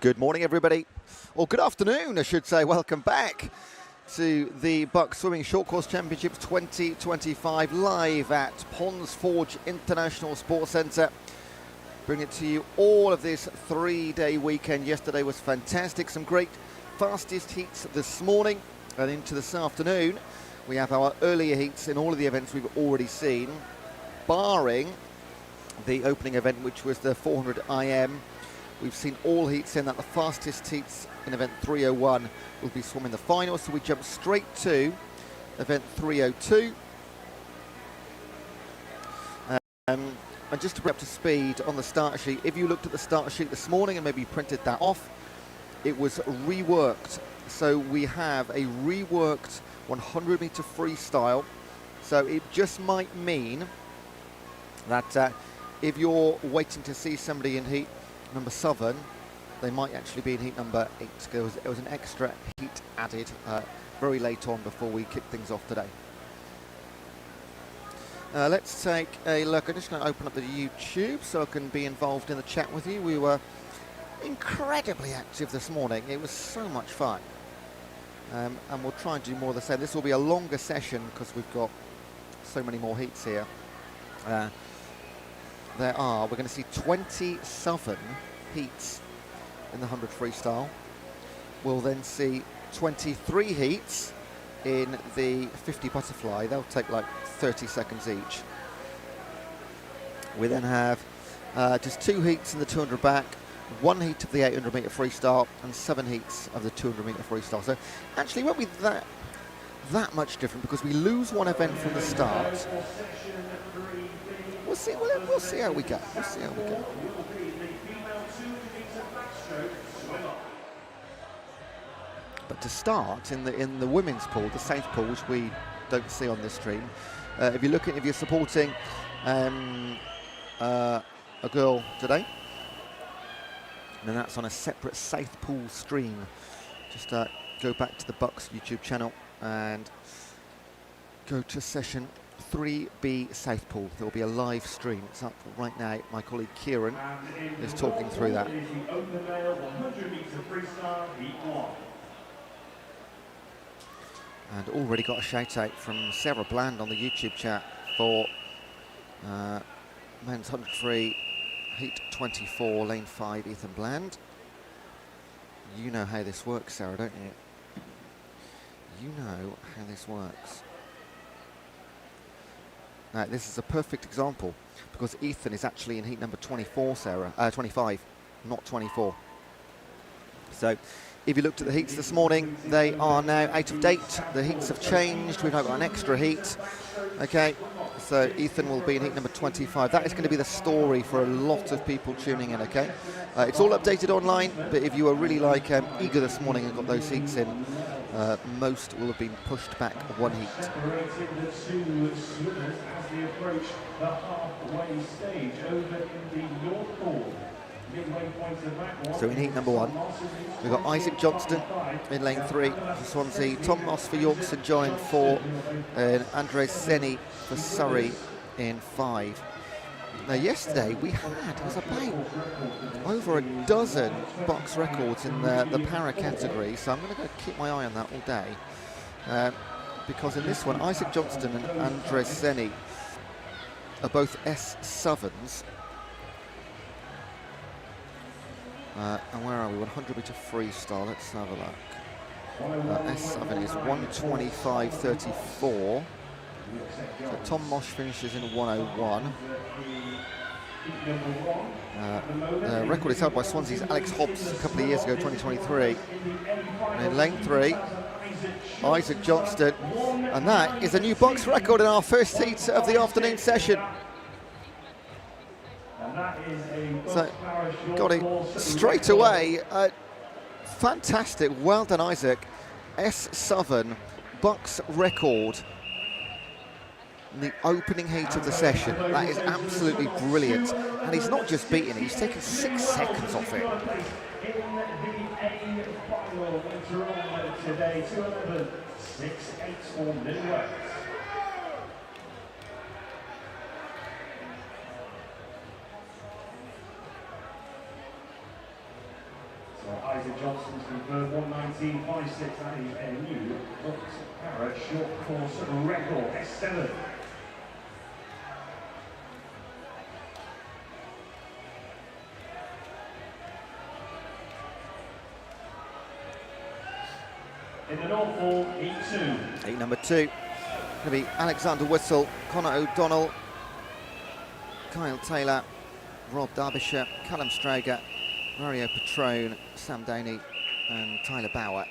Good morning, everybody. Or good afternoon, I should say. Welcome back to the BUCS Swimming Short Course Championships 2025 live at Ponds Forge International Sports Centre. Bring it to you all of this three-day weekend. Yesterday was fantastic. Some great fastest heats this morning and into this afternoon. We have our earlier heats in all of the events we've already seen, barring the opening event, which was the 400 IM. We've seen all heats in that. The fastest heats in event 301 will be swimming the final. So we jump straight to event 302. And just to bring up to speed on the starter sheet, if you looked at the starter sheet this morning and maybe you printed that off, it was reworked. So we have a reworked 100 meter freestyle. So it just might mean that if you're waiting to see somebody in heat number 7, they might actually be in heat number 8. There was an extra heat added very late on before we kick things off today. Let's take a look. I'm just going to open up the YouTube so I can be involved in the chat with you. We were incredibly active this morning. It was so much fun. And we'll try and do more of the same. This will be a longer session because we've got so many more heats here. We're going to see 27 heats in the 100 freestyle. We'll then see 23 heats in the 50 butterfly. They'll take like 30 seconds each. We then have just 2 heats in the 200 back, 1 heat of the 800 meter freestyle, and 7 heats of the 200 meter freestyle. So actually it won't be that much different because we lose one event from the start. We'll see how we go. We'll see how we go. But to start in the women's pool, the South pool, which we don't see on this stream, if you're supporting a girl today, then that's on a separate South pool stream. Just go back to the BUCS YouTube channel and go to session 3B South Pool. There will be a live stream. It's up right now. My colleague Kieran is talking through that. And already got a shout out from Sarah Bland on the YouTube chat for men's 100 free heat 24 lane 5 Ethan Bland. You know how this works, Sarah, don't you? You know how this works. Now, this is a perfect example because Ethan is actually in heat number 24, Sarah, 25, not 24. So if you looked at the heats this morning, they are now out of date. The heats have changed. We've now got an extra heat. Okay, so Ethan will be in heat number 25. That is going to be the story for a lot of people tuning in, okay? It's all updated online, but if you were really like eager this morning and got those heats in, most will have been pushed back 1 heat. So in heat number 1, we've got Isaac Johnston in lane 3 for Swansea, Tom Moss for York St John in 4, and Andres Seni for Surrey in 5. Now yesterday it was about over a dozen BUCS records in the para category, so I'm going to go keep my eye on that all day. Because in this one, Isaac Johnston and Andres Seni are both S7s. And where are we? 100 meter freestyle. Let's have a look. S7 is 125.34. So Tom Mosh finishes in 101. The record is held by Swansea's Alex Hobbs a couple of years ago, 2023. And in lane 3, Isaac Johnston, and that is a new BUCS record in our first heat of the afternoon session. So got it straight away. Fantastic, well done Isaac. S7 BUCS record in the opening heat of the session. That is absolutely brilliant. And he's not just beaten it, he's taken 6 seconds off it. Isaac Johnson's confirmed 1:19.56. That is a new BUCS Para short course record. S7. In the Norfolk, heat 2. Heat number 2. Going to be Alexander Whistle, Connor O'Donnell, Kyle Taylor, Rob Derbyshire, Callum Strager, Mario Petrone, Sam Daney and Tyler Bauer.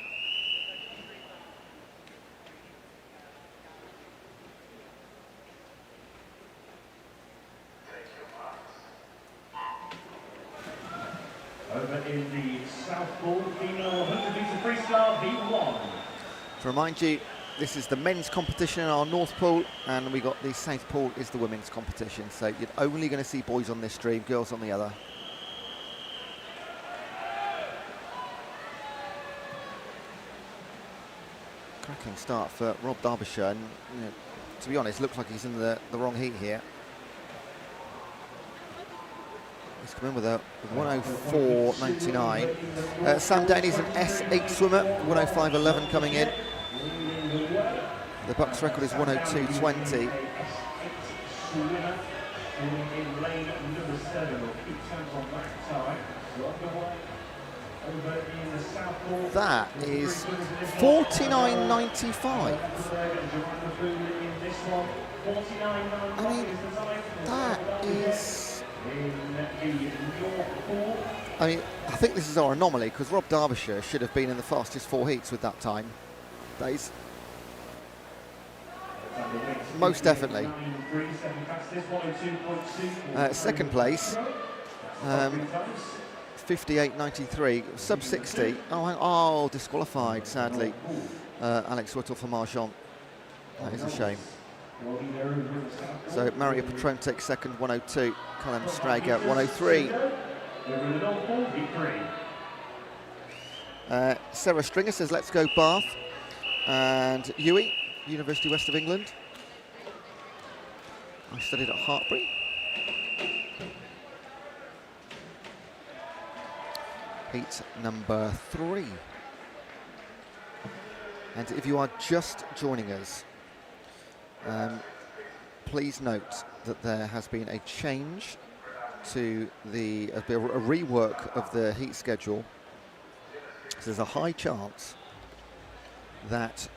Over in the South Pool, female 100 metre freestyle, heat 1. To remind you, this is the men's competition in our North Pool, and we got the South Pool is the women's competition. So you're only going to see boys on this stream, girls on the other. Cracking start for Rob Derbyshire, and to be honest, looks like he's in the wrong heat here. He's come in with a 1:04.99. Sam Daney's an S8 swimmer, 1:05.11 coming in. The BUCS record is 1:02.20. That is 49.95. I mean, that is... I think this is our anomaly, because Rob Derbyshire should have been in the fastest 4 heats with that time. Days. Most definitely. Second place, 58.93, sub 60. Oh, disqualified, sadly. Alex Whittle for Marchand. That is a shame. So Mario Petrone takes second, 1:02. Callum Strager, 1:03. Sarah Stringer says, let's go Bath. And Uwe, University West of England. I studied at Hartbury. Heat number 3. And if you are just joining us, please note that there has been a change to a rework of the heat schedule. So there's a high chance that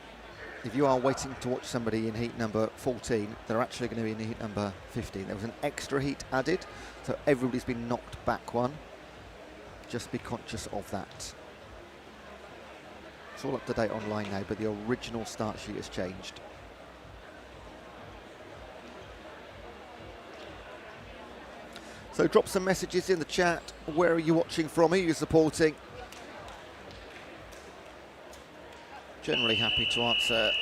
if you are waiting to watch somebody in heat number 14, they're actually going to be in heat number 15. There was an extra heat added, so everybody's been knocked back one. Just be conscious of that. It's all up to date online now, but the original start sheet has changed. So drop some messages in the chat. Where are you watching from? Who are you supporting? Generally happy to answer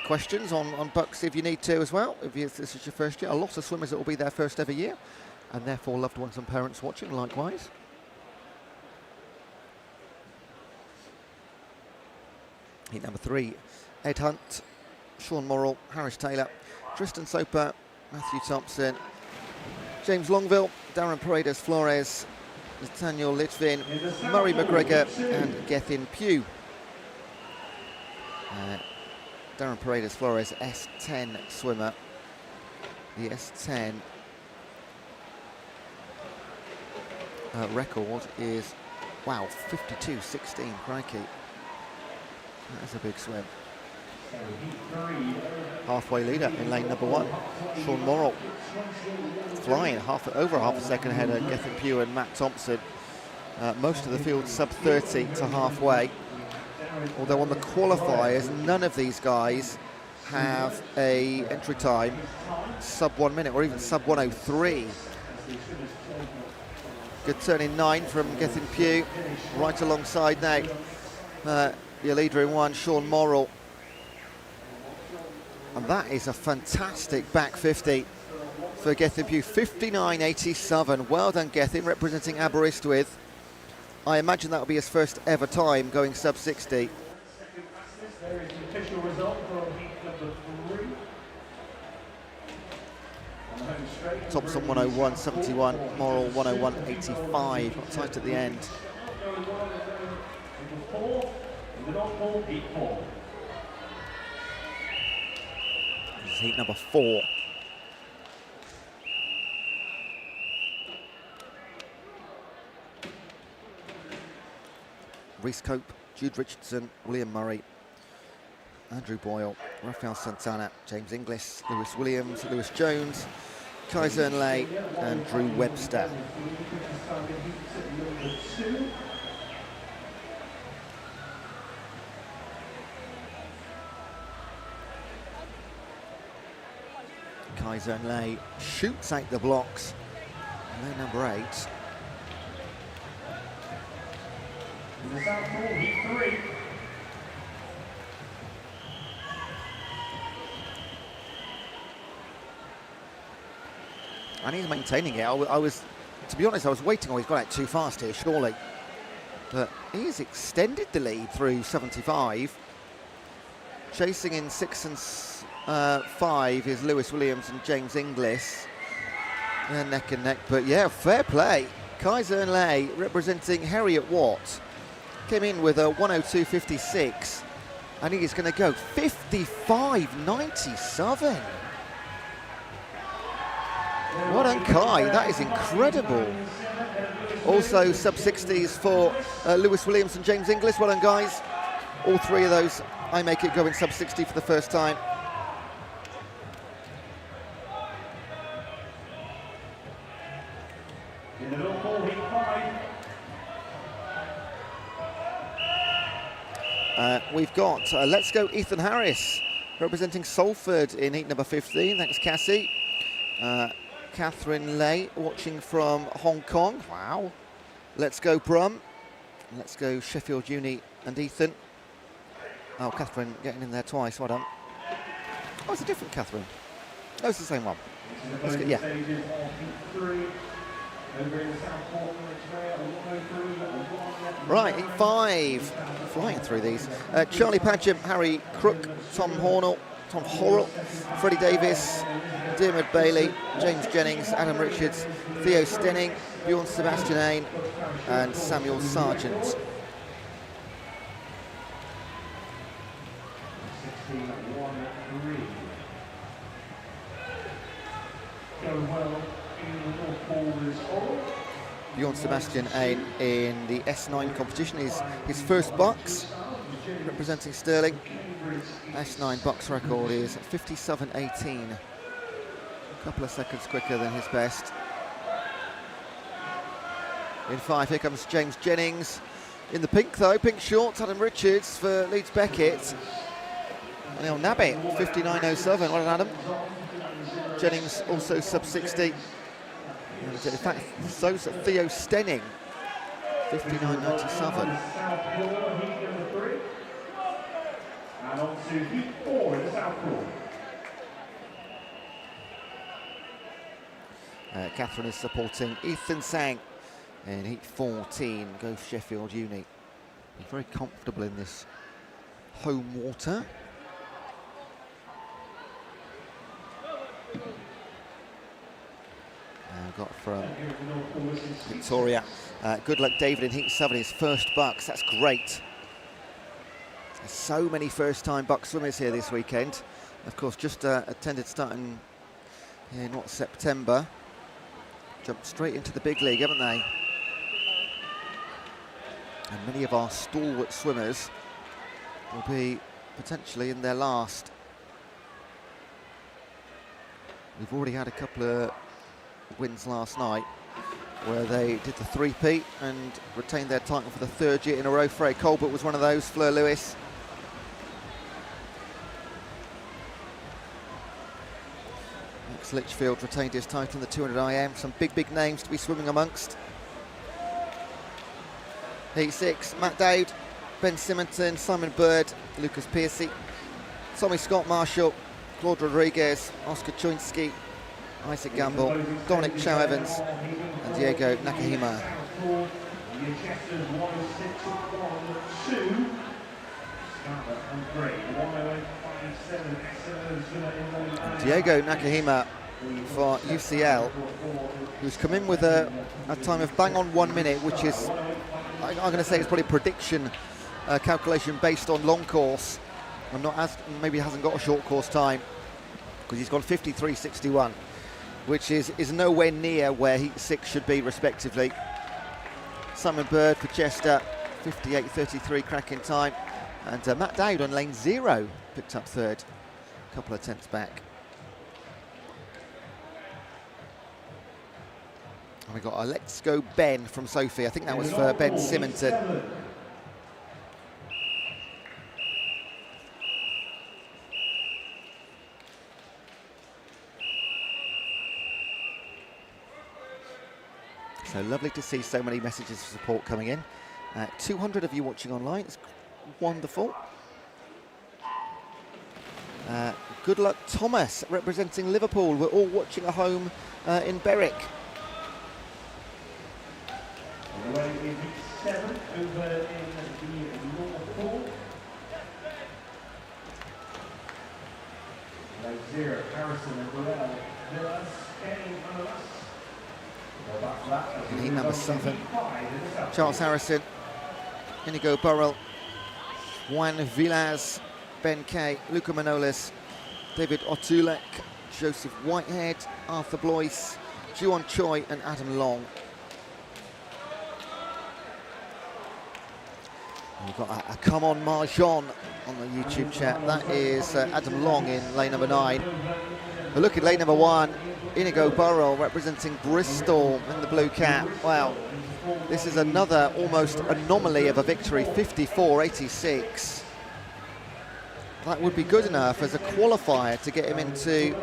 questions on BUCS if you need to as well. If this is your first year, a lot of swimmers that will be their first ever year, and therefore loved ones and parents watching likewise. Heat number 3, Ed Hunt, Sean Morrill, Harris Taylor, Tristan Soper, Matthew Thompson, James Longville, Darren Paredes Flores, Nathaniel Litvin, Murray McGregor and Gethin Pugh. Darren Paredes Flores, S10 swimmer. The S10 record is, wow, 52.16, crikey. That is a big swim. Halfway leader in lane number 1, Sean Morrill. Flying over half a second ahead of Gethin Pugh and Matt Thompson. Most of the field sub 30 to halfway. Although on the qualifiers, none of these guys have a entry time sub 1 minute or even sub 1:03. Good turn in 9 from Gethin Pugh, right alongside now your leader in 1, Sean Morrill. And that is a fantastic back 50 for Gethin Pugh, 59.87. Well done, Gethin, representing Aberystwyth. I imagine that will be his first ever time going sub 60. There is the official result from heat number 3. Thompson 1:01.71, Morrill 1:01.85. Tight at the end. The normal heat 4. This is heat number 4. Rhys Cope, Jude Richardson, William Murray, Andrew Boyle, Rafael Santana, James Inglis, Lewis Williams, Lewis Jones, Kai Zernley and Drew Webster. Kai Zernley shoots out the blocks. Lane number 8. In the south pole, heat 3. And he's maintaining it. I was, to be honest, I was waiting. Oh, he's got out too fast here, surely. But he's extended the lead through 75. Chasing in 6 and 5 is Lewis Williams and James Inglis. They're neck and neck, but yeah, fair play. Kai Zernley representing Heriot Watt came in with a 102.56, and he is going to go 55.97. Well done, Kai. That is incredible. Also, sub-60s for Lewis Williams and James Inglis. Well done, guys. All 3 of those, I make it go in sub-60 for the first time. In the middle pole, heat 5. We've got Let's Go Ethan Harris representing Salford in heat number 15. Thanks, Cassie. Catherine Lay watching from Hong Kong. Wow. Let's Go Brum. Let's Go Sheffield Uni and Ethan. Oh, Catherine getting in there twice. Well done. Oh, it's a different Catherine. No, it's the same one. Let's go, yeah. Right, heat 5. Flying through these. Charlie Padgham, Harry Crook, Tom Horrell, Freddie Davis, Dermot Bailey, James Jennings, Adam Richards, Theo Stenning, Bjorn Sebastian and Samuel Sargent. 61.3. Go well in the North Pole is all. Bjorn Sebastian in the S9 competition is his first BUCS, representing Stirling. S9 BUCS record is 57.18. A couple of seconds quicker than his best. In 5, here comes James Jennings. In the pink though, pink shorts, Adam Richards for Leeds Beckett. And he'll nab it, 59.07. Well done, Adam. Jennings also sub-60. In fact, so's Theo Stenning, 59.97. And on to heat 4 in the south pole. Catherine is supporting Ethan Sang in heat 14. Go Sheffield Uni. He's very comfortable in this home water. Got from Victoria. Good luck, David, in heat 7, his first BUCS. That's great. There's so many first-time BUCS swimmers here this weekend. Of course, just attended starting in September. Jumped straight into the big league, haven't they? And many of our stalwart swimmers will be potentially in their last. We've already had a couple of wins last night where they did the three-peat and retained their title for the 3rd year in a row. Freya Colbert was one of those, Fleur Lewis. Max Litchfield retained his title in the 200 IM. Some big names to be swimming amongst. Heat 6, Matt Dowd, Ben Simonton, Simon Bird, Lucas Piercy, Tommy Scott Marshall, Claude Rodriguez, Oscar Choinsky, Isaac Gamble, Dominic Chow-Evans and Diego Nakahima. Diego Nakahima for UCL, who's come in with a time of bang on 1 minute, which is, I'm going to say it's probably a prediction calculation based on long course, and maybe hasn't got a short course time, because he's gone 53.61, which is nowhere near where heat 6 should be, respectively. Simon Bird for Chester, 58.33, cracking time. And Matt Dowd on lane 0 picked up third, a couple of tenths back. And we got a Let's Go Ben from Sophie. I think that was for Ben Simonton. So lovely to see so many messages of support coming in. 200 of you watching online, it's wonderful. Good luck Thomas, representing Liverpool. We're all watching at home in Berwick. Away in heat 7, over in the North Pool. Lane 0, Harrison and Burrell. Villas, getting under us. In heat number 7, Charles Harrison, Inigo Burrell, Juan Villas, Ben Kay, Luca Manolis, David Otulek, Joseph Whitehead, Arthur Blois, Juan Choi and Adam Long. We've got a Come On Marjon on the YouTube chat. That is Adam Long in lane number 9. A look at lane number 1, Inigo Burrell representing Bristol in the blue cap. Wow, this is another almost anomaly of a victory, 54.86. That would be good enough as a qualifier to get him into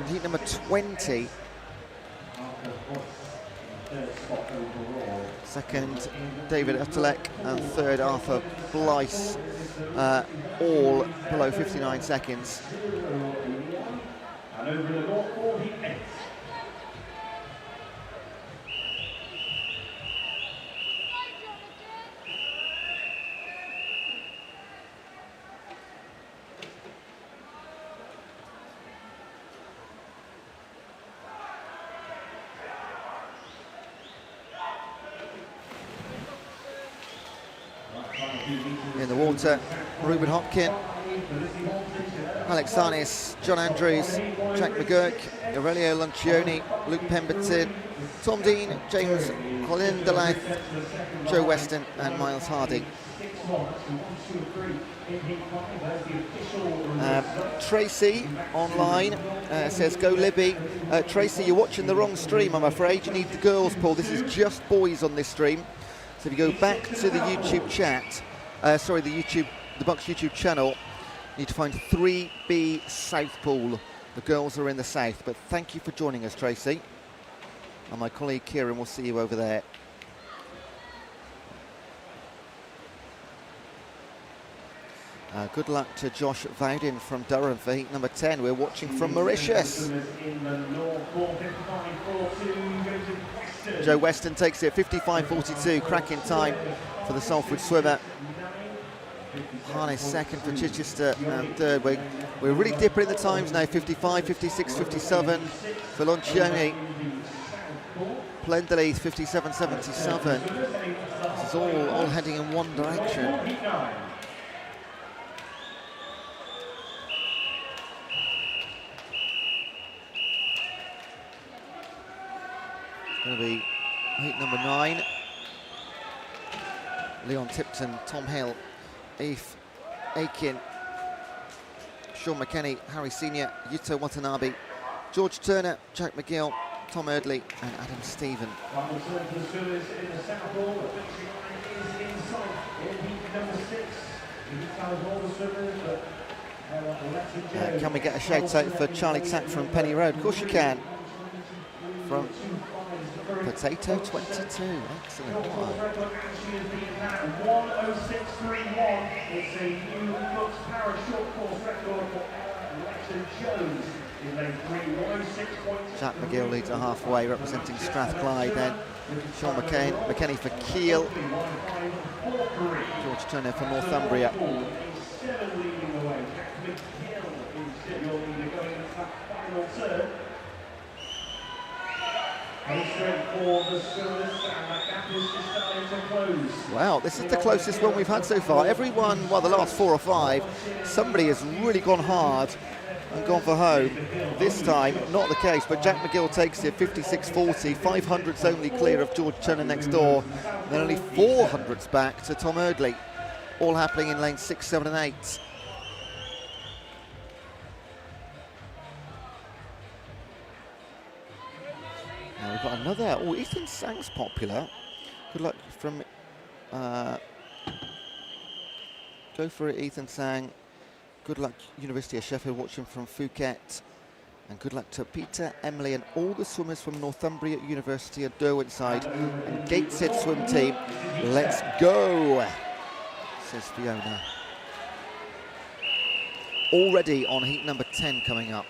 heat number 20. Second, David Uttelek, and third, Arthur Blois, all below 59 seconds. And over the North Pole, heat 8. In the water, Ruben Hopkin, Alex Sarnes, John Andrews, Jack McGurk, Aurelio Lancioni, Luke Pemberton, Tom Dean, James Colin Delath, Joe Weston and Miles Hardy. Tracy online says, go Libby. Tracy, you're watching the wrong stream, I'm afraid. You need the girls pool. This is just boys on this stream. So if you go back to the YouTube chat, the BUCS YouTube channel, you need to find 3B South Pool. The girls are in the south, but thank you for joining us, Tracy. And my colleague Kieran will see you over there. Good luck to Josh Vowden from Durham for heat number 10. We're watching from Mauritius. Joe Weston takes it 55.42, cracking time for the Salford swimmer. Harness second for Chichester and third. We're really dipping in the times now, 55, 56, 57 for Lancioni. Plendeley 57.77. This is all heading in one direction. It's going to be heat number 9. Leon Tipton, Tom Hill, Aoife Aiken, Sean McKenney, Harry Senior, Yuto Watanabe, George Turner, Jack McGill, Tom Erdley and Adam Stephen. Can we get a shout out for Charlie Tack from Penny Road? Of course you can. From Potato 22, excellent. Wow. 1:06.31. It's a new BUCS Para short course record for Alexander Jones in lane 3. 1:06.2. Jack McGill leads a halfway, representing Strathclyde. Then Sean McKenney for Kiel. George Turner for Northumbria. 7 leading the way. Jack McGill is your leader going into that final turn. Wow, this is the closest one we've had so far. Everyone, well, the last 4 or 5, somebody has really gone hard and gone for home. This time, not the case, but Jack McGill takes it 56.40, 500s only clear of George Turner next door, and then only 400s back to Tom Erdley, all happening in lanes 6, 7 and 8. Now we've got another, oh, Ethan Sang's popular. Good luck from, go for it, Ethan Sang. Good luck, University of Sheffield, watching from Phuket. And good luck to Peter, Emily, and all the swimmers from Northumbria University at Derwentsside and Gateshead swim team. Let's go, says Fiona. Already on heat number 10 coming up.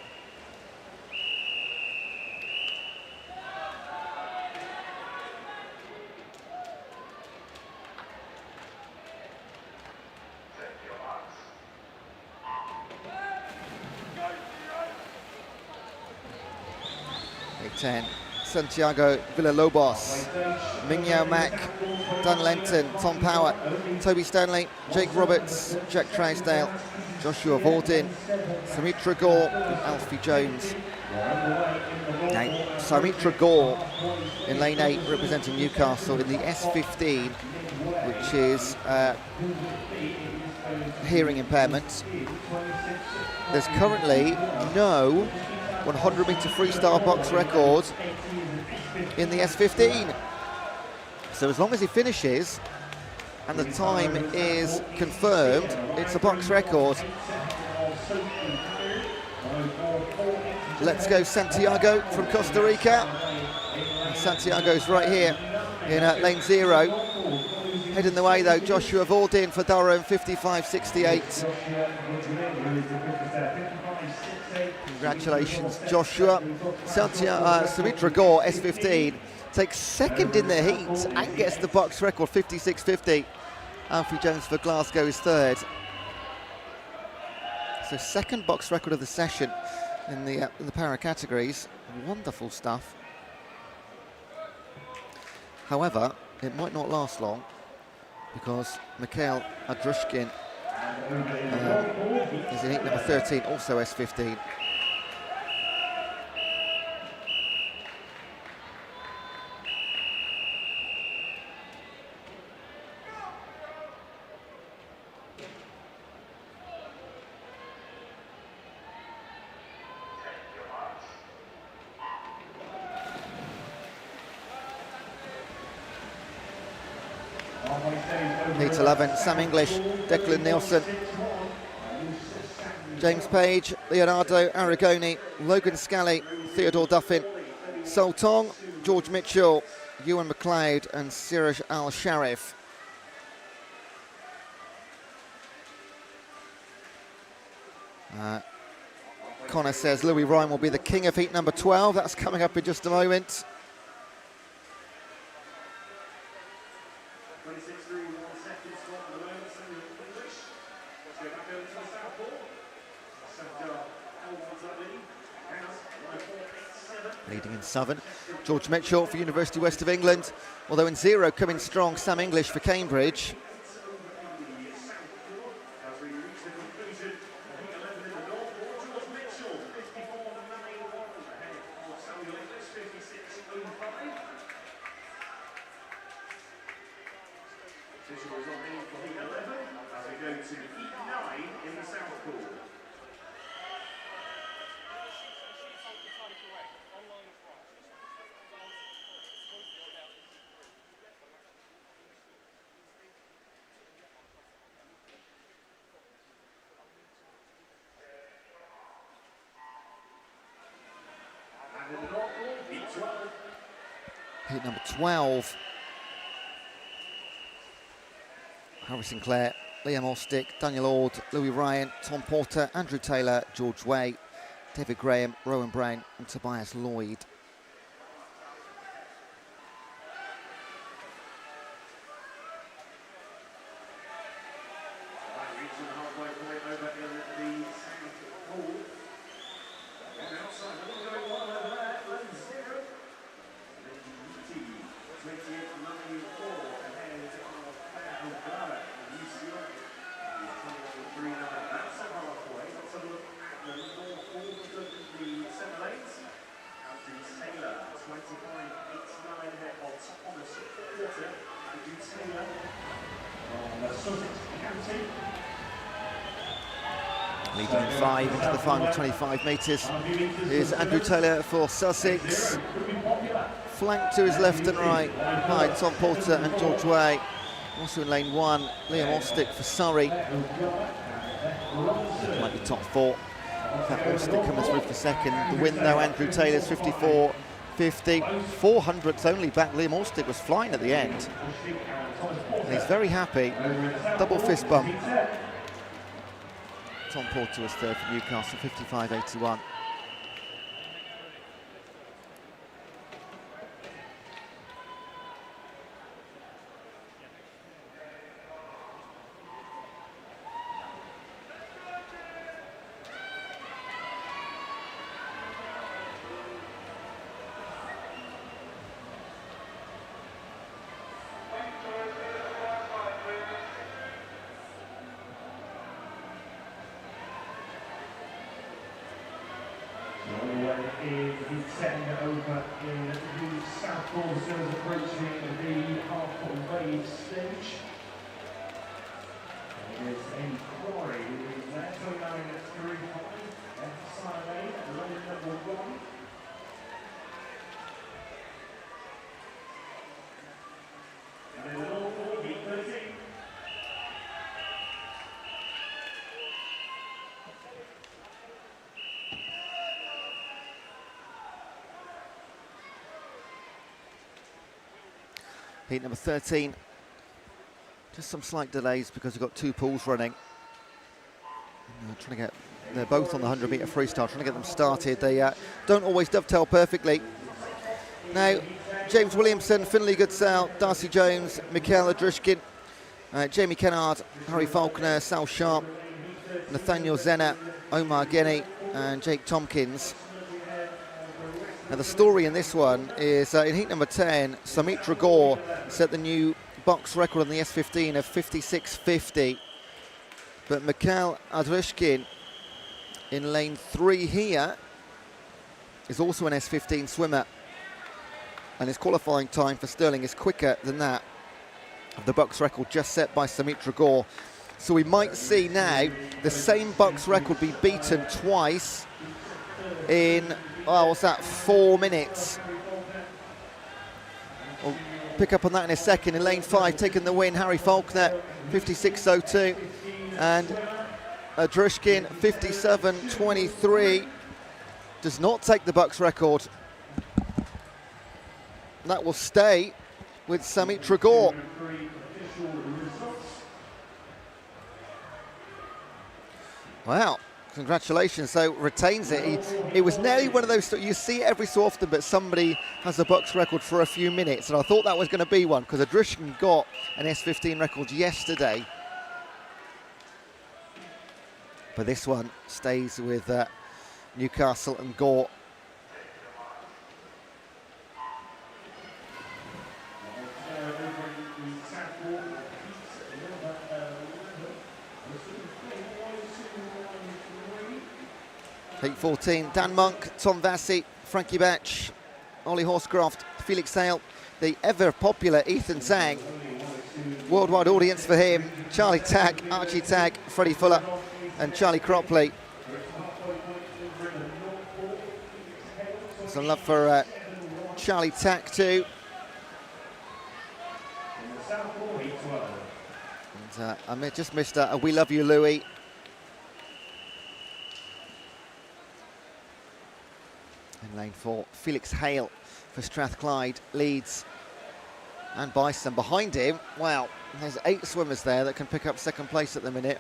Heat 10, Santiago Villalobos, Mingyao Mack, Dan Lenton, Tom Power, Toby Stanley, Jake Roberts, Jack Trousdale, Joshua Vordin, Sumitra Gore, and Alfie Jones. Now, Sumitra Gore in lane 8 representing Newcastle in the S15, which is hearing impairment. There's currently no 100-metre freestyle box record in the S15. So as long as he finishes and the time is confirmed, it's a box record. Let's go Santiago from Costa Rica. And Santiago's right here in lane 0. Heading the way though, Joshua Vordin for Durham, 55.68. Congratulations, Joshua. Sumitra Gore, S15, takes second in the heat and gets the box record, 56.50. Alfie Jones for Glasgow is third. So second box record of the session in the para categories. Wonderful stuff. However, it might not last long because Mikhail Adrushkin is in heat number 13, also S15. Heat 11, Sam English, Declan Nielsen, James Page, Leonardo Aragoni, Logan Scally, Theodore Duffin, Sol Tong, George Mitchell, Ewan McLeod and Siraj Al-Sharif. Connor says Louis Ryan will be the king of heat number 12. That's coming up in just a moment. Leading in Southern, George Mitchell for University West of England, although in 0 coming strong, Sam English for Cambridge. Heat number 12. Harry Sinclair, Liam Ostick, Daniel Ord, Louis Ryan, Tom Porter, Andrew Taylor, George Way, David Graham, Rowan Brown and Tobias Lloyd. Sussex County. Leading in 5 into the final 25 metres is Andrew Taylor for Sussex. Flanked to his left and right by Tom Porter and George Way. Also in lane 1, Liam Ostick for Surrey. Might be top 4. That Ostick coming through for second. The win though, Andrew Taylor's 54.50. 400ths only back. Liam Ostick was flying at the end. And he's very happy. Double fist bump. Tom Porter was third for Newcastle, 55.81. Is setting it over in the south corner, approaching the halfway stage. There's a quarry who is there, 29.35. Saturday, lane number 1. And then all 40. Heat number 13. Just some slight delays because we've got 2 pools running. Trying to get, they're both on the 100-metre freestyle, trying to get them started. They don't always dovetail perfectly. Now, James Williamson, Finlay Goodsell, Darcy Jones, Mikhail Adrushkin, Jamie Kennard, Harry Faulkner, Sal Sharp, Nathaniel Zenner, Omar Geni, and Jake Tompkins. Now the story in this one is in heat number 10, Samitra Gore set the new BUCS record on the S15 of 56.50. But Mikhail Adrushkin in lane 3 here is also an S15 swimmer. And his qualifying time for Stirling is quicker than that of the BUCS record just set by Samitra Gore. So we might see now the same BUCS record be beaten twice in, what's that, 4 minutes. We'll pick up on that in a second. In lane 5, taking the win, Harry Faulkner, 56.02. And Adrushkin, 57.23. Does not take the BUCS record. That will stay with Samitra Gore. Wow. Congratulations, so retains it. It was nearly one of those, you see it every so often, but somebody has a BUCS record for a few minutes, and I thought that was going to be one, because Adrushkin got an S15 record yesterday. But this one stays with Newcastle and Gore. Heat 14, Dan Monk, Tom Vassy, Frankie Batch, Ollie Horscroft, Felix Hale, the ever-popular Ethan Zhang. Worldwide audience for him. Charlie Tack, Archie Tagg, Freddie Fuller, and Charlie Cropley. Some love for Charlie Tack too. And I just missed a We Love You, Louie. In lane 4, Felix Hale for Strathclyde leads, and Bison behind him. Wow, there's 8 swimmers there that can pick up second place at the minute.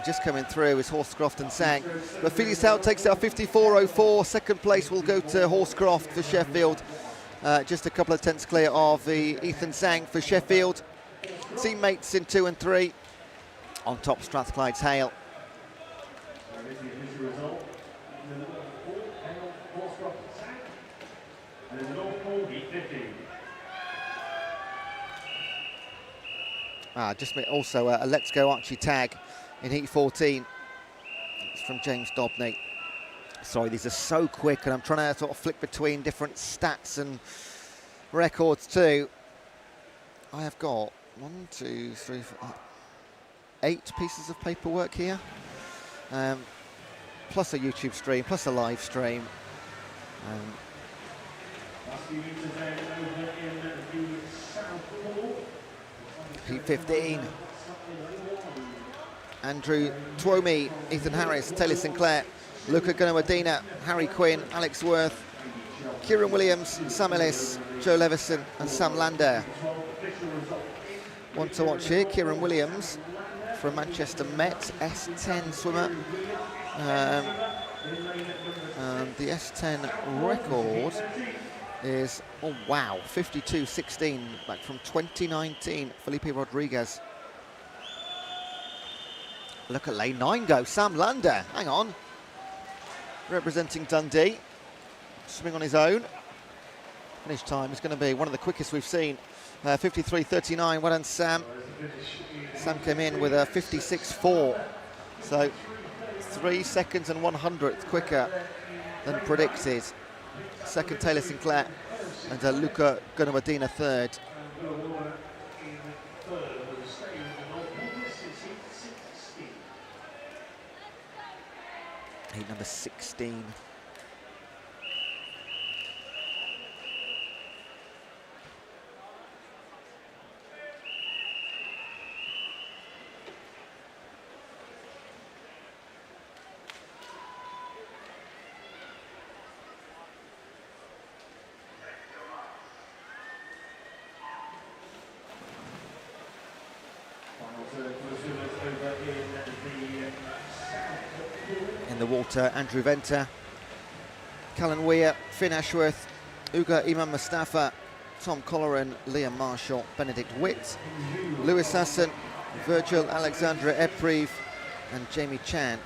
Just coming through is Horscroft and Sang. But Felix Hale takes out 54.04. Second place will go to Horscroft for Sheffield. Just a couple of tenths clear of the Ethan Sang for Sheffield. Teammates in 2 and 3. On top, Strathclyde's Hale. Just also a Let's Go Archie tag in heat 14. It's from James Dobney. Sorry, these are so quick, and I'm trying to sort of flick between different stats and records too. I have got 1, 2, 3, 4. 8 pieces of paperwork here, plus a YouTube stream, plus a live stream. Heat 15. Andrew Twomey, Ethan Harris, Taylor Sinclair, Luca Gunawadina, Harry Quinn, Alex Worth, Kieran Williams, Sam Ellis, Joe Levison and Sam Lander. One to watch here, Kieran Williams from Manchester Met, S10 swimmer. And the S10 record is, oh wow, 52.16, back from 2019, Felipe Rodriguez. Look at lane 9 go, Sam Lander, hang on. Representing Dundee, swimming on his own. Finish time is going to be one of the quickest we've seen, 53.39, well done Sam. Sam came in with a 56.4, so 3 seconds and 1/100th quicker than predicted. Second Taylor Sinclair and Luca Gunawadina third. Heat number 16. In the water, Andrew Venter, Callan Weir, Finn Ashworth, Uga Imam Mustafa, Tom Colleran, Liam Marshall, Benedict Witt, Lewis Hassan, Virgil Alexandra Eprive and Jamie Chan.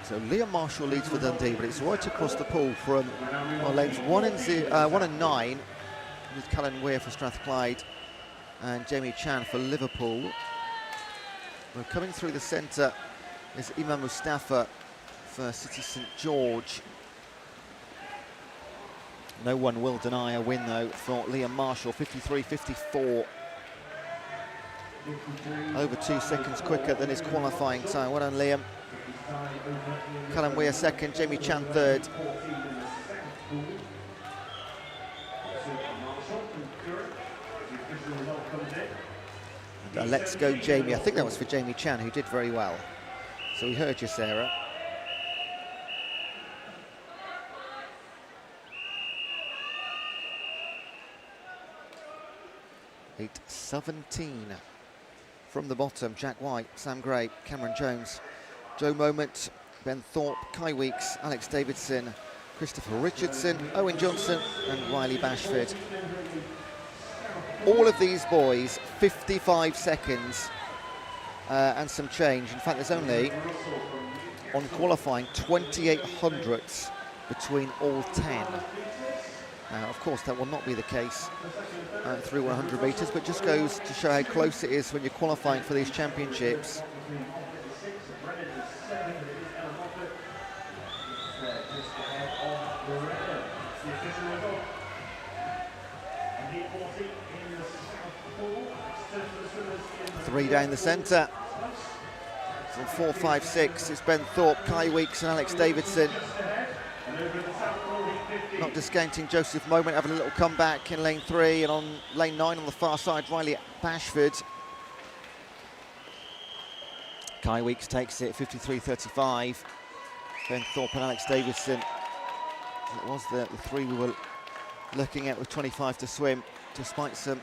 So Liam Marshall leads for Dundee, but it's right across the pool from lanes 1 and 9 with Callan Weir for Strathclyde and Jamie Chan for Liverpool. We're coming through the centre is Imam Mustafa for City St George. No one will deny a win though for Liam Marshall, 53.54. Over 2 seconds quicker than his qualifying time. Well done Liam. Callan Weir second, Jamie Chan third. And let's go Jamie. I think that was for Jamie Chan, who did very well. So we heard you, Sarah. Heat 17. From the bottom, Jack White, Sam Gray, Cameron Jones, Joe Moment, Ben Thorpe, Kai Weeks, Alex Davidson, Christopher Richardson, Owen Johnson and Riley Bashford. All of these boys, 55 seconds and some change. In fact, there's only, on qualifying, 28 hundredths between all 10. Now, of course, that will not be the case through 100 metres, but just goes to show how close it is when you're qualifying for these championships. Three down the centre. From 4, 5, 6, it's Ben Thorpe, Kai Weeks and Alex Davidson. Not discounting Joseph Moment having a little comeback in lane 3, and on lane 9 on the far side, Riley Bashford. Kai Weeks takes it, 53.35. Ben Thorpe and Alex Davidson. It was the 3 we were looking at with 25 to swim, despite some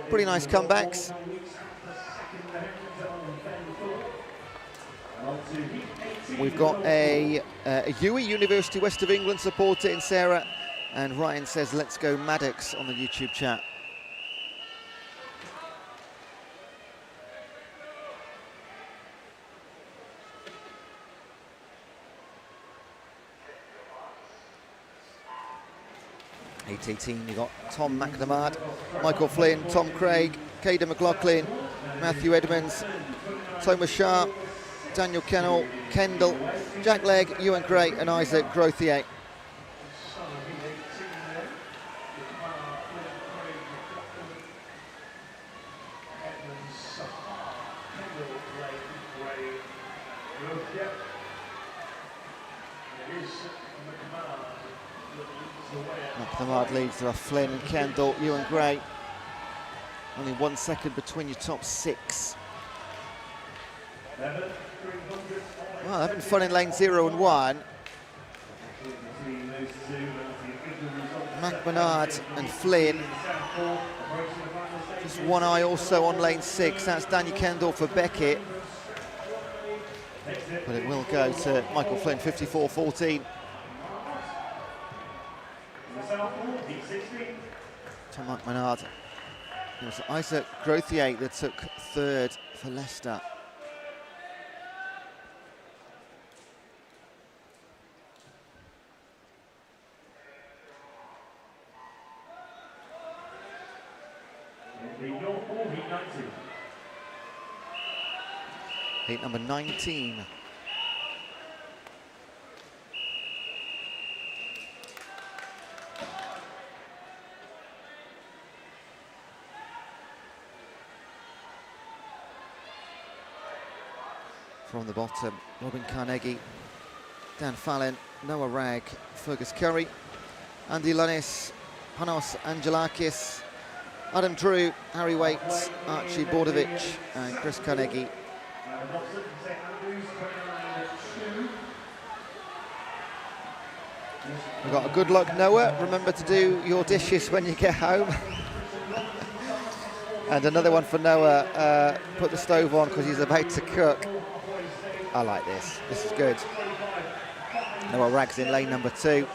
pretty nice comebacks. We've got a UWE, University West of England supporter in Sarah, and Ryan says, let's go Maddox on the YouTube chat. Heat 18, you've got Tom McNamara, Michael Flynn, Tom Craig, Caden McLaughlin, Matthew Edmonds, Thomas Sharp, Daniel Kendall, Jack Legg, Ewan Gray and Isaac Grothier. McNamara leads. There are Flynn and Kendall, Ewan Gray. Only 1 second between your top 6. Well, having fun in lane 0 and 1. McManard and Flynn. Just one eye also on lane 6. That's Daniel Kendall for Beckett. But it will go to Michael Flynn, 54.14. Tom McManard. It was Isaac Grothier that took 3rd for Leicester. Heat number 19. From the bottom, Robin Carnegie, Dan Fallon, Noah Ragg, Fergus Curry, Andy Lunnis, Panos Angelakis, Adam Drew, Harry Waits, Archie Bordovich and Chris Carnegie. We've got a good luck, Noah. Remember to do your dishes when you get home. And another one for Noah, put the stove on because he's about to cook. I like this. This is good. Noah Ragg's in lane number 2.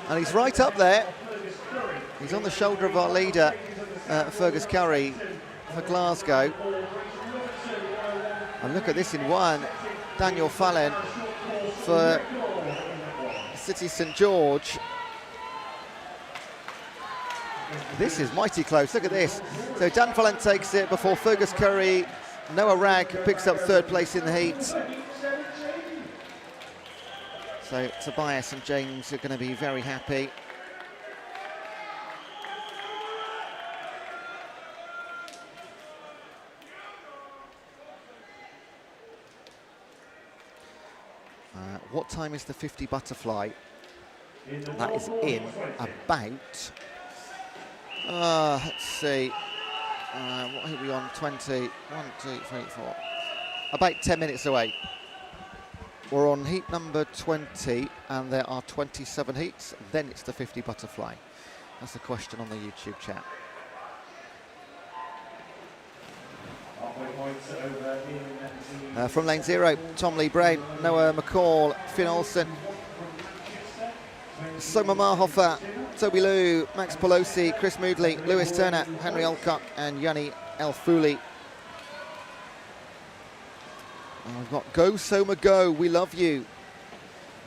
And he's right up there. He's on the shoulder of our leader, Fergus Curry, for Glasgow. And look at this in 1. Daniel Fallon for City St George. This is mighty close. Look at this. So Dan Fallon takes it before Fergus Curry. Noah Ragg picks up 3rd place in the heat. So Tobias and James are going to be very happy. What time is the 50 butterfly? That is in about, let's see, what are we on, 20, 1, 2, 3, 4, about 10 minutes away. We're on heat number 20 and there are 27 heats, then it's the 50 butterfly. That's the question on the YouTube chat. From lane 0, Tom Lee Brown, Noah McCall, Finn Olsen, Soma Marhofer, Toby Lou, Max Pelosi, Chris Moodley, Lewis Turner, Henry Alcock and Yanni Elfouli. And we've got Go Soma Go, we love you.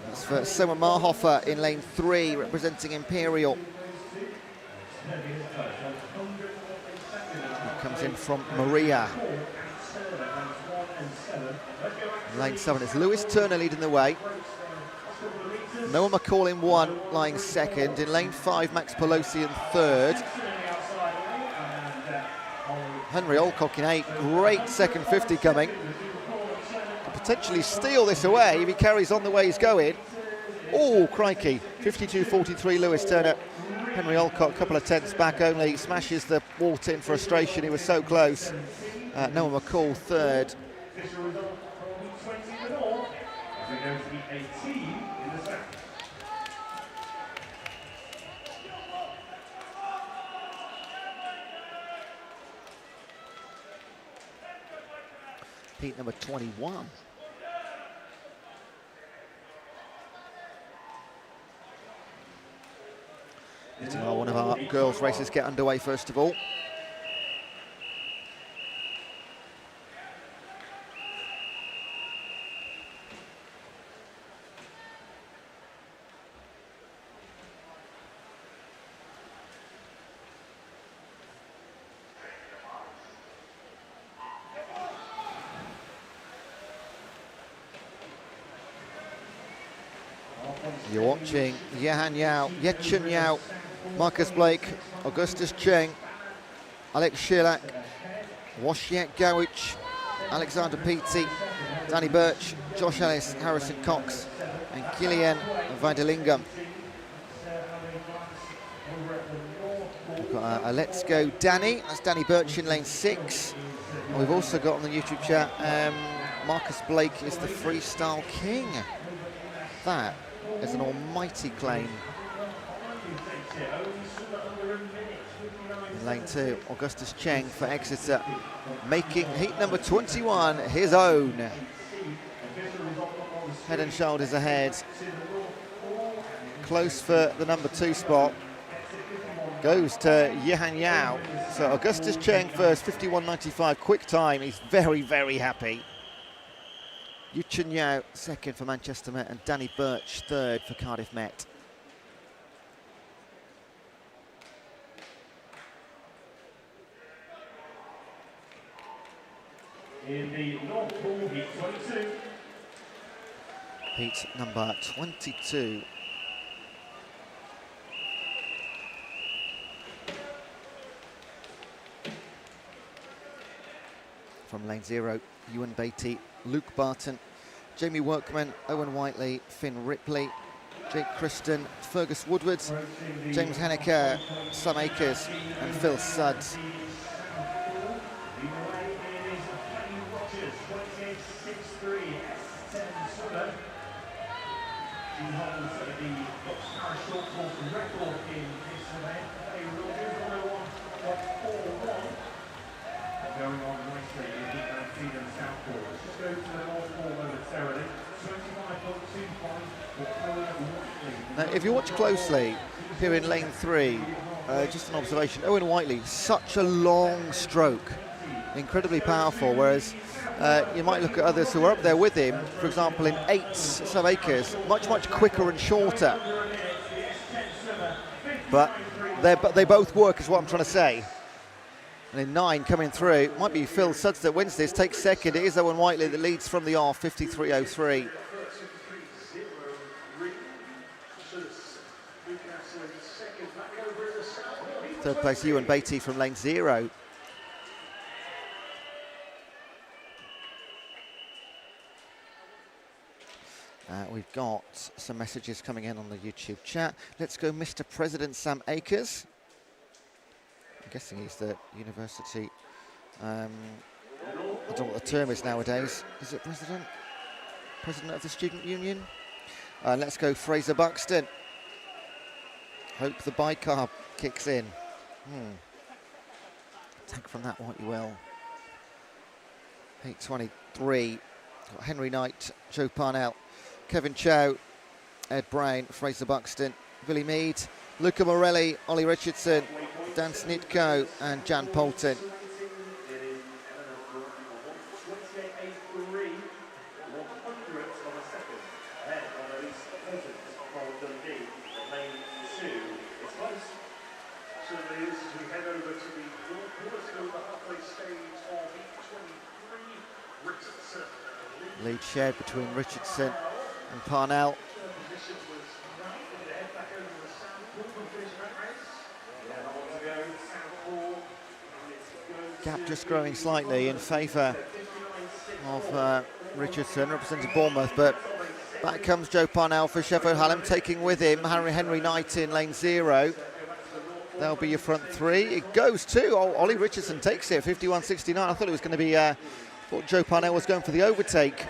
That's for Soma Marhofer in lane 3, representing Imperial. It comes in from Maria. In lane 7 is Lewis Turner leading the way. Noah McCall in 1, lying 2nd. In lane 5, Max Pelosi in 3rd. Henry Alcock in 8. Great second 50 coming. Could potentially steal this away if he carries on the way he's going. Oh, crikey. 52.43 Lewis Turner. Henry Alcock, a couple of tenths back only. Smashes the walt in frustration. He was so close. Noah McCall 3rd. Heat number 21. One of our girls' races get underway first of all. You're watching Yehan Yao, Yechun Yao, Marcus Blake, Augustus Cheng, Alex Shilak, Washyak Gowich, Alexander Peaty, Danny Birch, Josh Ellis, Harrison Cox, and Gillian Videlingam. We've got a Let's Go Danny, that's Danny Birch in lane 6. And we've also got on the YouTube chat, Marcus Blake is the freestyle king. That is an almighty claim. In lane 2, Augustus Cheng for Exeter, making heat number 21 his own. Head and shoulders ahead. Close for the number 2 spot. Goes to Yehan Yao. So Augustus Cheng first, 51.95, quick time. He's very, very happy. Yechun Yao second for Manchester Met, and Danny Birch third for Cardiff Met. In the North Pool, heat 22. Heat number 22. From lane 0, Ewan Beatty, Luke Barton, Jamie Workman, Owen Whiteley, Finn Ripley, Jake Christen, Fergus Woodward, James Henniker, Sam Akers, and Phil Sudds. Going on nicely in the Anfield and Southport. Let's just go to the North Pole momentarily. 25.25 for Now, if you watch closely here in lane 3, just an observation, Owen Whiteley, such a long stroke, incredibly powerful, whereas you might look at others who are up there with him, for example in 8, Sam Akers, much quicker and shorter. But they both work, is what I'm trying to say. And in 9 coming through, it might be Phil Sudds that wins this, takes second. It is Owen Whiteley that leads from the off, 53.03. Third place, Ewan Beatty from lane 0. We've got some messages coming in on the YouTube chat. Let's go Mr. President Sam Akers. I'm guessing he's the university, I don't know what the term is nowadays. Is it president? President of the Student Union? Let's go Fraser Buxton. Hope the bicarb kicks in. Take from that what you will. 8.23, got Henry Knight, Joe Parnell, Kevin Chow, Ed Brown, Fraser Buxton, Billy Mead, Luca Morelli, Ollie Richardson, Dan Snitko and Jan Poulton. Lead shared between Richardson and Parnell. Gap just growing slightly in favour of Richardson, representing Bournemouth, but back comes Joe Parnell for Sheffield Hallam, taking with him Henry Knight in lane 0. That'll be your front 3. It goes to Ollie Richardson, takes it, 51.69. I thought it was going to be, thought Joe Parnell was going for the overtake.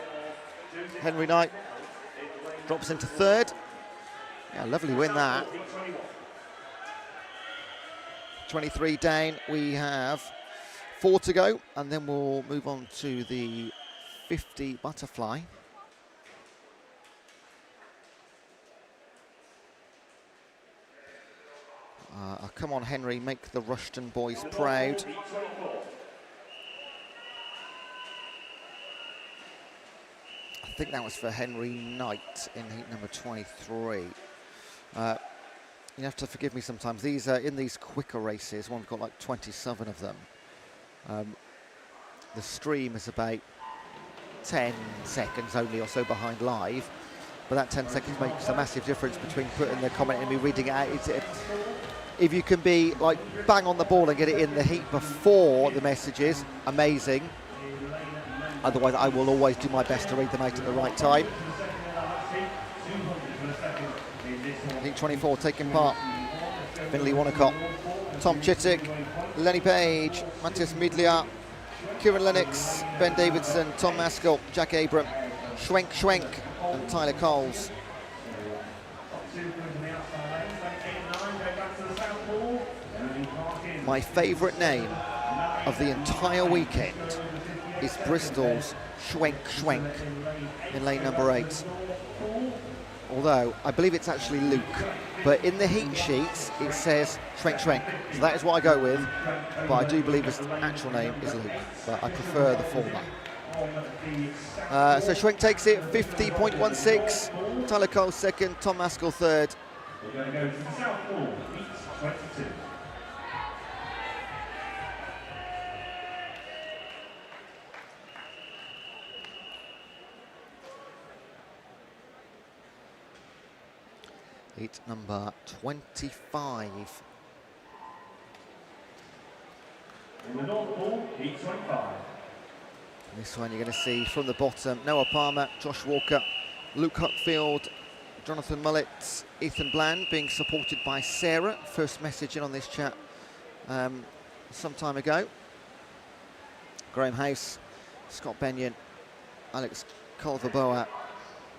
Henry Knight drops into 3rd. Yeah, lovely win that. 23 down, we have 4 to go, and then we'll move on to the 50 butterfly. Come on, Henry, make the Rushton boys proud. I think that was for Henry Knight in heat number 23. You have to forgive me sometimes. These are in these quicker races. One's got like 27 of them. The stream is about 10 seconds only or so behind live. but that 10 seconds makes a massive difference between putting the comment and me reading it out. If you can be like bang on the ball and get it in the heat before the messages, amazing. Otherwise, I will always do my best to read them out at the right time. Heat 24 taking part. Finley Wanacott, Tom Chittick, Lenny Page, Matthias Midlia, Kieran Lennox, Ben Davidson, Tom Maskell, Jack Abram, Schwenk and Tyler Coles. My favourite name of the entire weekend is Bristol's Schwenk in lane number 8. Although I believe it's actually Luke, but in the heat sheets it says Schwenk. So that is what I go with, but I do believe his actual name is Luke, but I prefer the former. So Schwenk takes it, 50.16. Tyler Cole second, Tom Maskell third. We're going to go to the South Pole, heat 22. Heat number 25. In the North Pole, heat 25. This one you're going to see from the bottom, Noah Palmer, Josh Walker, Luke Huckfield, Jonathan Mullett, Ethan Bland, being supported by Sarah. First message in on this chat some time ago. Graham House, Scott Benyon, Alex Culverboa,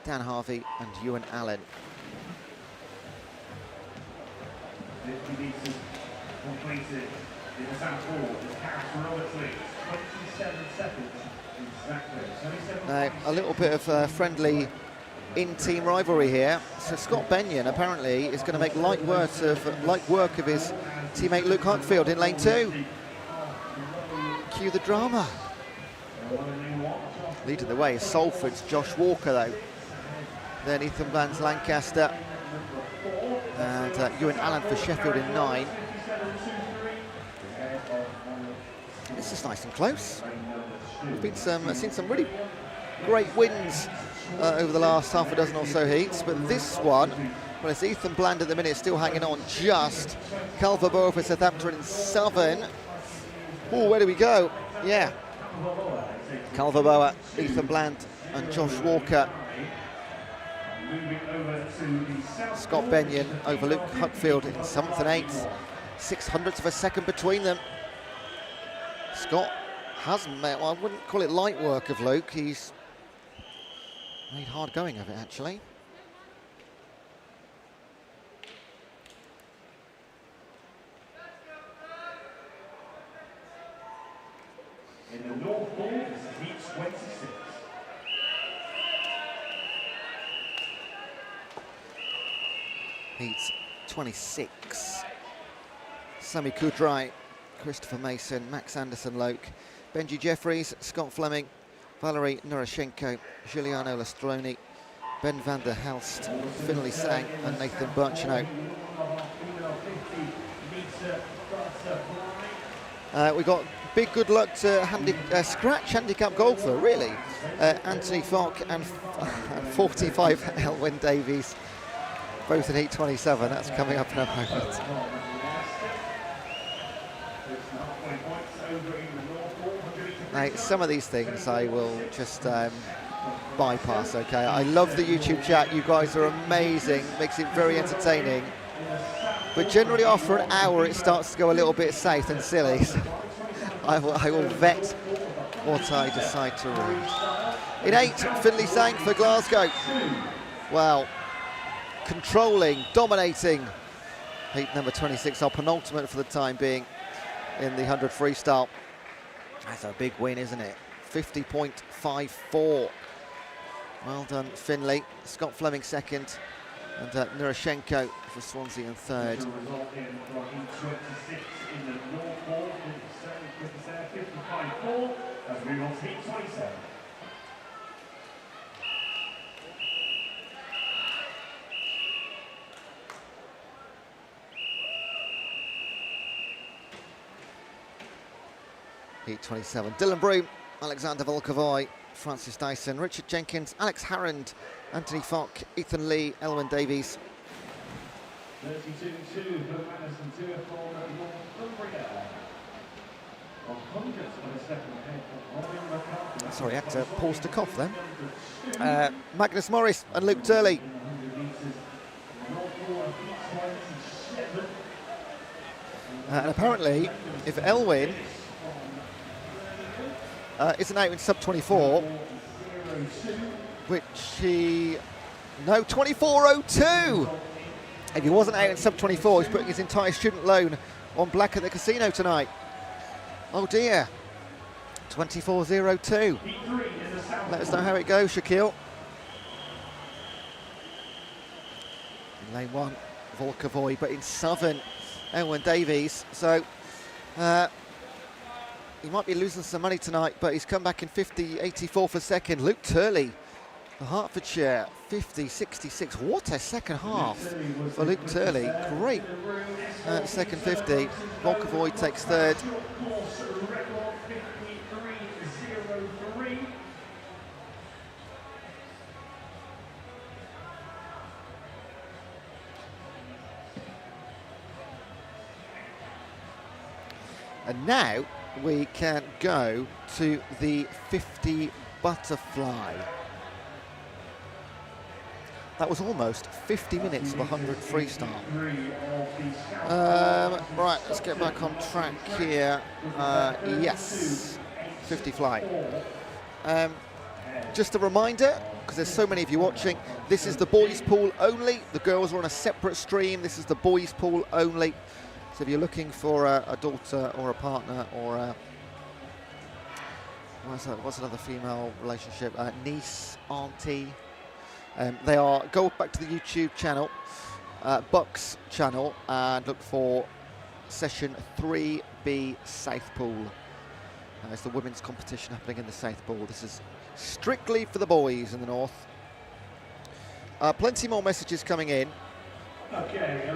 Dan Harvey and Ewan Allen. 50 metres completed in the South Pole. It's Harris Roberts leads, 27 seconds exactly. Now, a little bit of friendly in-team rivalry here. So Scott Benyon apparently is going to make light work of his teammate Luke Huckfield in lane 2. Cue the drama. Leading the way is Salford's Josh Walker though. Then Ethan Bland's Lancaster. And Ewan Allen for Sheffield in 9. This is nice and close. We've been seen some really great wins over the last half a dozen or so heats, but this one, well, it's Ethan Bland at the minute still hanging on just. Culverboa for Southampton in 7. Oh, where do we go? Yeah. Culverboa, Ethan Bland and Josh Walker. Scott Benyon over Luke Huckfield in 7th and 8th. 600ths of a second between them. Scott has made, well, I wouldn't call it light work of Luke. He's made hard going of it, actually. In the North Pole, this is heat 26. Heat 26. Sami Kudrai, Christopher Mason, Max Anderson-Loke, Benji Jeffries, Scott Fleming, Valerie Noroshenko, Giuliano Lastroni, Ben van der Helst, Finley Sang and Nathan Birchenow. We got big good luck to scratch handicap golfer, really. Anthony Falk and 45 Elwyn Davies, both in heat 27. That's coming up in a moment. Now, some of these things I will just bypass, okay? I love the YouTube chat. You guys are amazing. Makes it very entertaining. But generally after an hour, it starts to go a little bit south and silly. So I will vet what I decide to read. In 8, Finley Sang for Glasgow. Wow. Controlling, dominating. Heat number 26, our penultimate for the time being in the 100 freestyle. That's a big win, isn't it? 50.54. Well done, Finley. Scott Fleming second, and Nurashenko for Swansea in third. Heat 27. Dylan Broom, Alexander Volkovoy, Francis Dyson, Richard Jenkins, Alex Harrand, Anthony Fock, Ethan Lee, Elwyn Davies. 32-2 for Madison, 2 from Northumbria. 100th for the second head for Robin McCarthy. Sorry, I had to pause to cough then. Magnus Morris and Luke Turley. And apparently, if Elwyn isn't out in sub 24, which he... No, 24.02! If he wasn't out in sub 24, he's putting his entire student loan on black at the casino tonight. Oh dear. 24.02. Let us know how it goes, Shaquille. In lane 1, Volkovoy, but in Southern, Elwyn Davies. So he might be losing some money tonight, but he's come back in 50.84 for second. Luke Turley, the Hertfordshire, 50.66. What a second half for Luke Turley. Great second 50. Volkovoy takes third. And now we can go to the 50 butterfly. That was almost 50 minutes of 100 freestyle. Right, let's get back on track here. Yes, 50 fly. Just a reminder, because there's so many of you watching, this is the boys pool only. The girls are on a separate stream. This is the boys pool only. So if you're looking for a daughter or a partner or a, what's another female relationship? Niece, auntie. Go back to the YouTube channel, BUCS channel, and look for session 3B South Pool. It's the women's competition happening in the South Pool. This is strictly for the boys in the north. Plenty more messages coming in. Okay,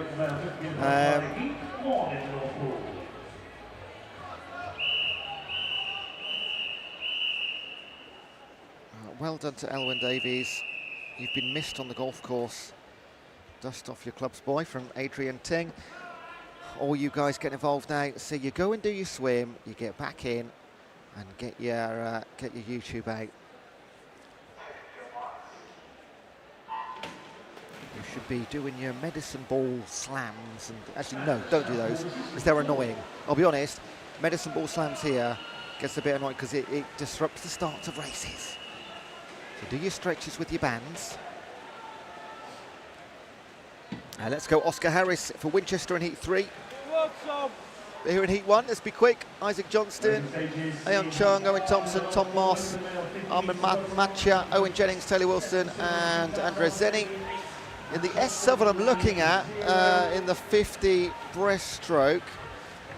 well done to Elwyn Davies. You've been missed on the golf course. Dust off your clubs, boy, from Adrian Ting. All you guys get involved now. So you go and do your swim, you get back in, and get your YouTube out. You should be doing your medicine ball slams, and actually no, don't do those because they're annoying. I'll be honest, medicine ball slams here gets a bit annoying because it disrupts the start of races. So do your stretches with your bands. Let's go Oscar Harris for Winchester in Heat 3. Here in Heat 1, let's be quick. Isaac Johnston, Ayon Chung, Owen Thompson, Tom Moss, Armin Matcha, Owen Jennings, Taylor Wilson, and Andres Zenny. In the S7 I'm looking at, in the 50 breaststroke,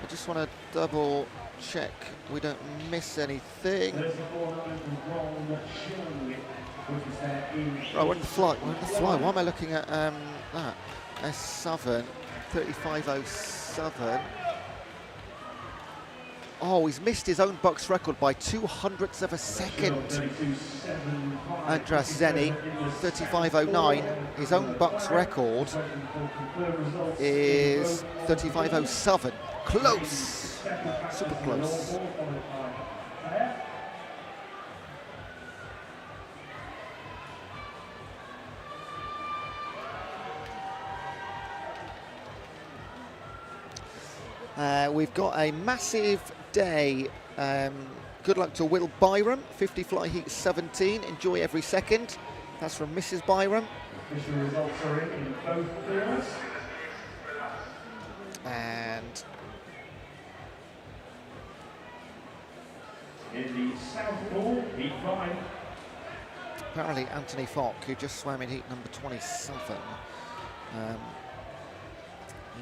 I just want to double check we don't miss anything. Right, we're in the fly. Why am I looking at that? S7, 35.07. Oh, he's missed his own BUCS record by 200ths of a second. Andras Zenny, 35.09. His own BUCS record is 35.07. Close, super close. We've got a massive day. Good luck to Will Byram, 50 fly heat 17. Enjoy every second. That's from Mrs. Byram. Official results are in both fields. And In the South Pool, Heat 5. apparently Anthony Fock, who just swam in heat number 27,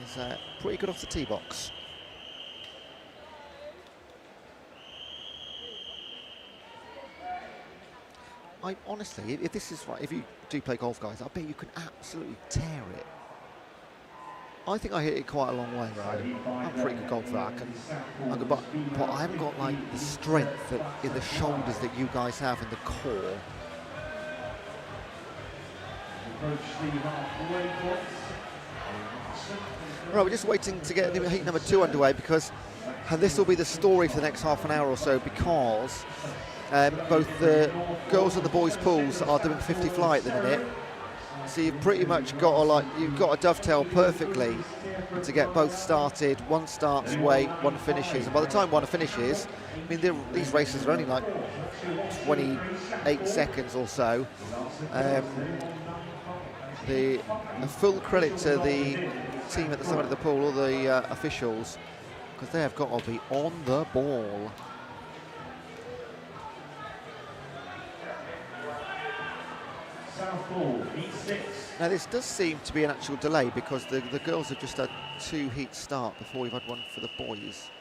is pretty good off the tee box. I honestly, if this is right, if you do play golf, guys, I bet you can absolutely tear it. I think I hit it quite a long way, right? I'm a pretty good golfer. But I haven't got like the strength in the shoulders that you guys have in the core. Right, we're just waiting to get heat number 2 underway because, and this will be the story for the next half an hour or so, because both the girls and the boys pools are doing 50 fly at the minute. So you've pretty much got to dovetail perfectly to get both started. One starts weight, one finishes, and by the time one finishes, I mean these races are only like 28 seconds or so. A full credit to the team at the side of the pool, all the officials, because they have got to be on the ball. Now this does seem to be an actual delay because the girls have just had 2 heats start before we've had one for the boys.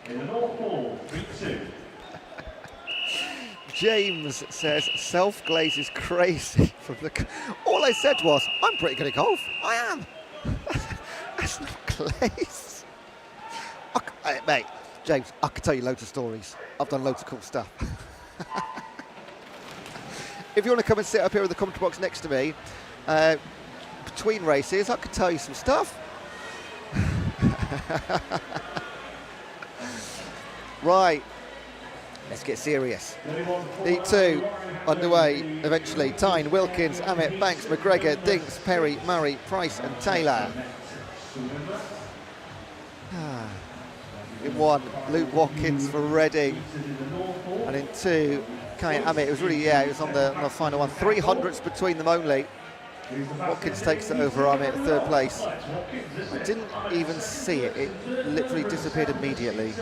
In the North Pole, heat 2. James says self-glaze is crazy. From the all I said was, I'm pretty good at golf. I am. That's not glaze. Mate, James, I could tell you loads of stories. I've done loads of cool stuff. If you want to come and sit up here in the commentary box next to me, between races, I could tell you some stuff. Right, let's get serious. Heat 2 underway eventually. Tyne, Wilkins, Amit, Banks, McGregor, Dinks, Perry, Murray, Price and Taylor. In 1, Luke Watkins for Reading. And in 2, Kai Amit. It was really, it was on the final one. 300s between them only. Watkins takes it over Amit, 3rd place. I didn't even see it. It literally disappeared immediately.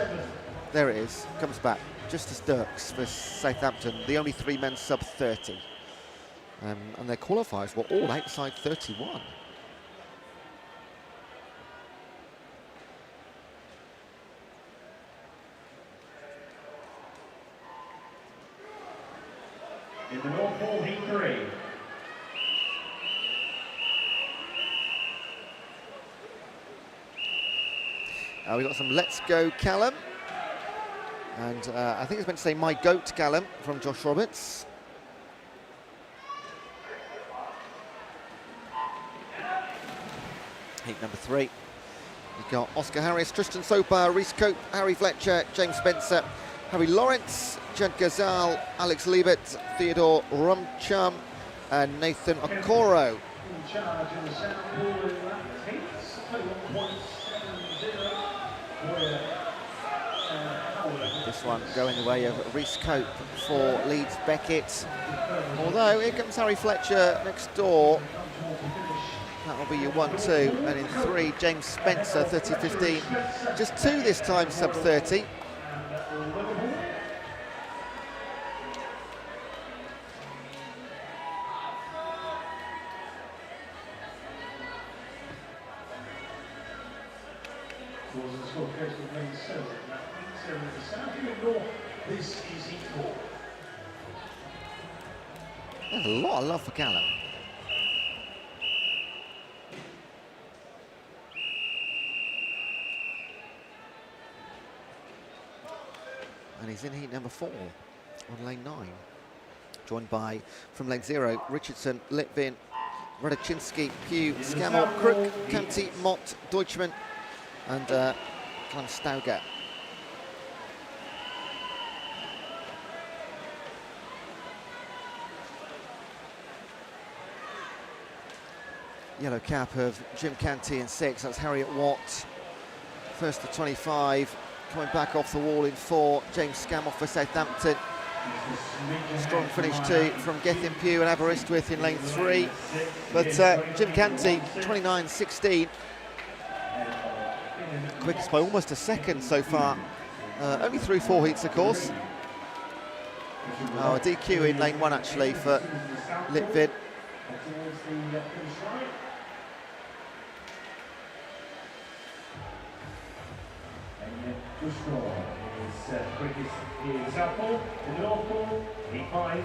There it is, comes back. Justus Dirks for Southampton, the only 3 men sub 30. And their qualifiers were all outside 31. In the North Pole, heat 3. We've got some Let's Go Callum. And I think it's meant to say My Goat Callum from Josh Roberts. Heat number 3. You've got Oscar Harris, Tristan Soper, Reece Cope, Harry Fletcher, James Spencer, Harry Lawrence, Jed Gazal, Alex Liebert, Theodore Rumchum, and Nathan Okoro. In charge in the South Pole in that heats, 21.70. This one going the way of Reece Cope for Leeds Beckett. Although here comes Harry Fletcher next door. That'll be your 1-2. And in 3, James Spencer, 30-15. Just 2 this time, sub 30. There's a lot of love for Callum. And he's in heat number 4 on lane 9. Joined by, from lane 0, Richardson, Litvin, Radoczynski, Pugh, Scammell, Crook, Canty, Mott, Deutschmann, and Clem Stauger. Yellow cap of Jim Canty in 6. That's Harriet Watt. First to 25. Coming back off the wall in 4. James Scammell for Southampton. Strong finish too from Gethin Pugh and Aberystwyth in lane 3. But Jim Canty, 29.16. Quickest by almost a second so far. Only through 4 heats, of course. A DQ in lane 1 actually for Litvin. is quickest in South Pole, in the North Pole, heat 5.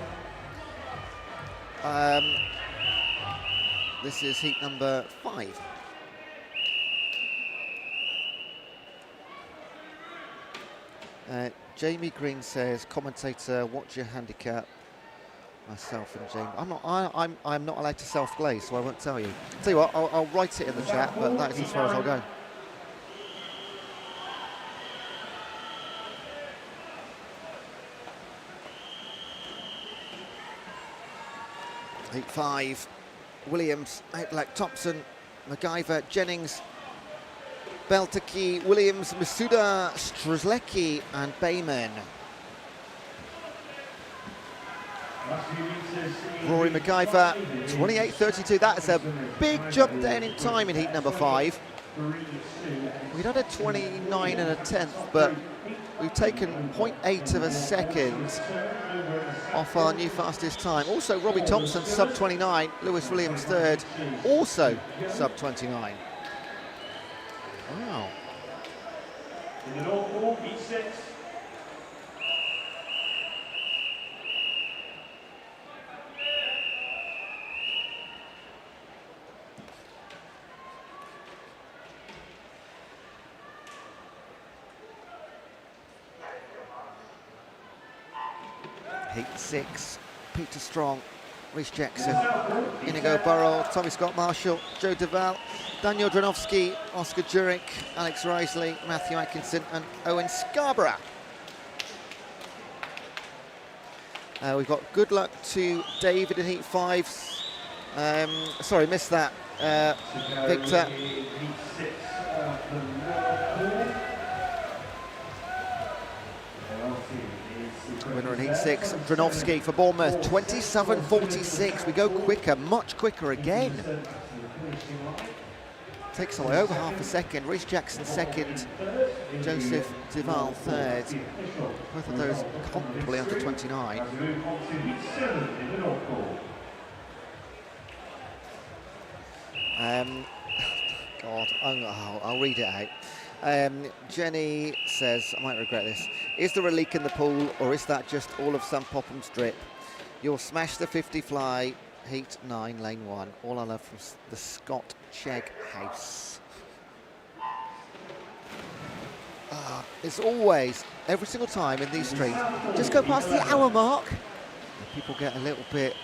This is heat number 5. Jamie Green says, commentator, what's your handicap? Myself and Jamie. I'm not allowed to self-glaze, so I won't tell you. Tell you what, I'll write it in the chat, but that is as far as I'll go. Heat 5. Williams, Outlack, Thompson, MacGyver, Jennings, Beltaki, Williams, Masuda, Strzelecki and Bayman. Rory MacGyver, 28.32. That is a big jump down in time in heat number 5. We'd had a 29 and a 10th, but we've taken 0.8 of a second off our new fastest time. Also, Robbie Thompson, sub 29. Lewis Williams, third, also sub 29. Wow. In the North Pole, heat 6. Heat 6, Peter Strong, Rhys Jackson, Inigo Burrell, Tommy Scott Marshall, Joe Duval, Daniel Dranowski, Oscar Jurek, Alex Risley, Matthew Atkinson and Owen Scarborough. We've got good luck to David in heat 5. Sorry, missed that. Victor. Winner in heat 6, Dranowski for Bournemouth, 27.46. We go quicker, much quicker again. Takes away over half a second. Rhys Jackson second, Joseph Duval third. Both of those comfortably under 29. God, I'll read it out. Jenny says, I might regret this. Is there a leak in the pool, or is that just all of Sam Popham's drip? You'll smash the 50 fly, heat 9, lane 1. All I love from the Scott Chegg house. It's always, every single time in these streets, just go past the hour mark. People get a little bit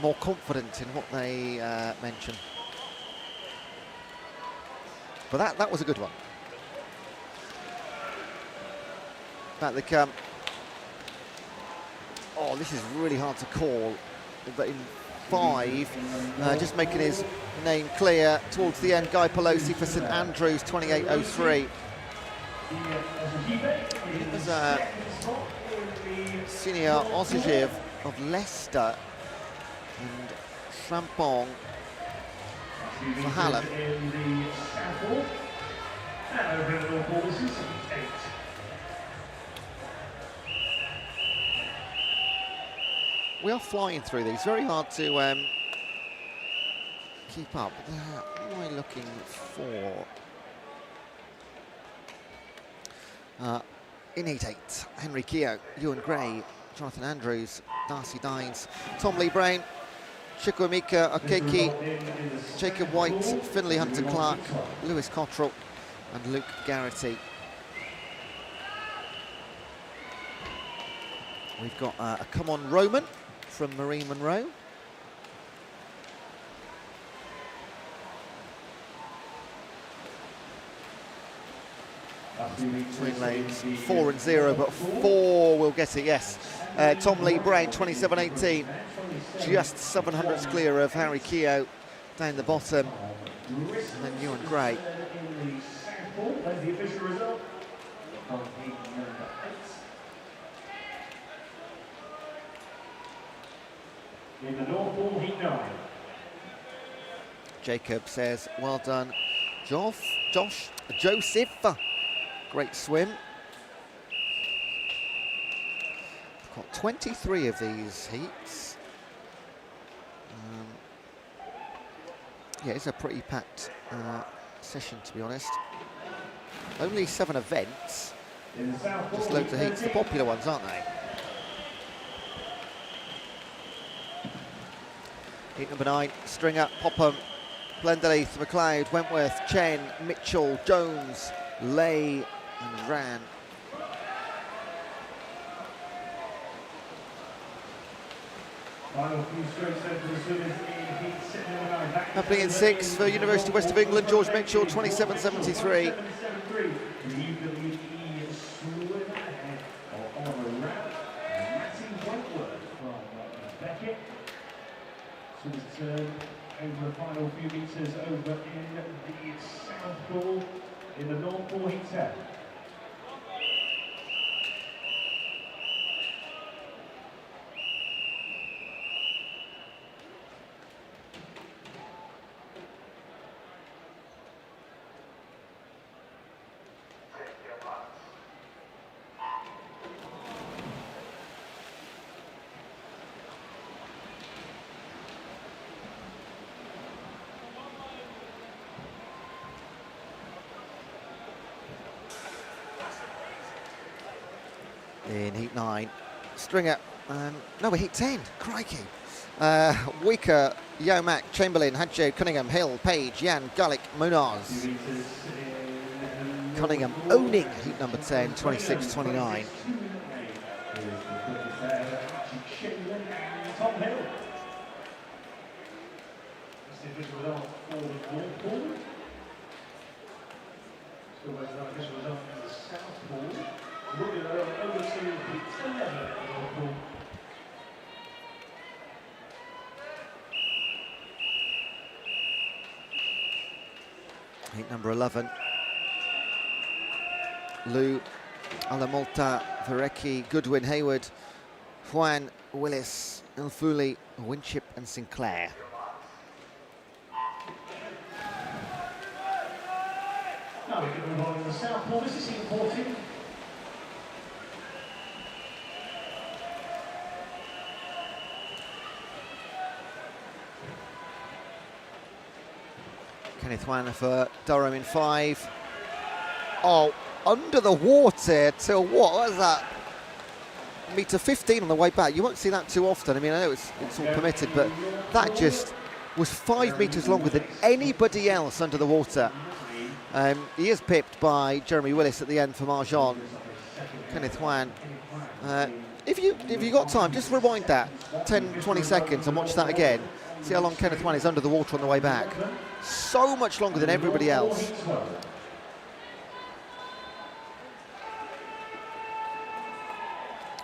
more confident in what they mention. But that was a good one. Back they come. Oh, this is really hard to call. But in 5, just making his name clear towards the end, Guy Pelosi for St Andrews, 28.03. It was Senior Osajev of Leicester and Champong for Hallam. We are flying through these, very hard to keep up. What am I looking for? In heat 8, Henry Keogh, Ewan Gray, Jonathan Andrews, Darcy Dines, Tom Lee Brown, Chukwuemeka Okeke, Jacob White, Finlay Hunter-Clark, Lewis Cottrell and Luke Garrity. We've got a Come On Roman from Marie Monroe. Between lanes 4 and 0, but 4 will get it, yes. Tom Lee Brown, 27.18, just 700ths clear of Harry Keogh down the bottom. And then Ewan Gray. In the North Pole, heat 9. Jacob says, well done, Joseph. Great swim. Got 23 of these heats. Yeah, it's a pretty packed session, to be honest. Only 7 events. In the southpaw, Just loads of heats, the popular ones, aren't they? Heat number 9, Stringer, Popham, Blenderleith, McLeod, Wentworth, Chen, Mitchell, Jones, Lay and Ran. Final few strokes then for the swimmers in heat 7 back. Happening in 6 for University of West of England, George Mitchell, 27.73. Turn over the final few metres over in the south pool in the north pool heat 10. In heat 9, Stringer, no, we're heat 10, crikey. Weaker, Yomack, Chamberlain, Hadjo, Cunningham, Hill, Page, Yan, Gullick, Munoz. Cunningham owning heat number 10, 26.29. Heat number 11. Lou, Alamolta, Varecki, Goodwin, Hayward, Juan, Willis, Ilfuli, Winship and Sinclair. Now we can move on to the south pool. This is heat 14. Kenneth Wan for Durham in 5. Oh, under the water till what was that? Metre 15 on the way back. You won't see that too often. I mean, I know it's all permitted, but that just was 5 metres longer than anybody else under the water. He is pipped by Jeremy Willis at the end for Marjon. Kenneth Wan. If you got time, just rewind that 10-20 seconds and watch that again. See how long Kenneth Wan is under the water on the way back. So much longer than everybody else.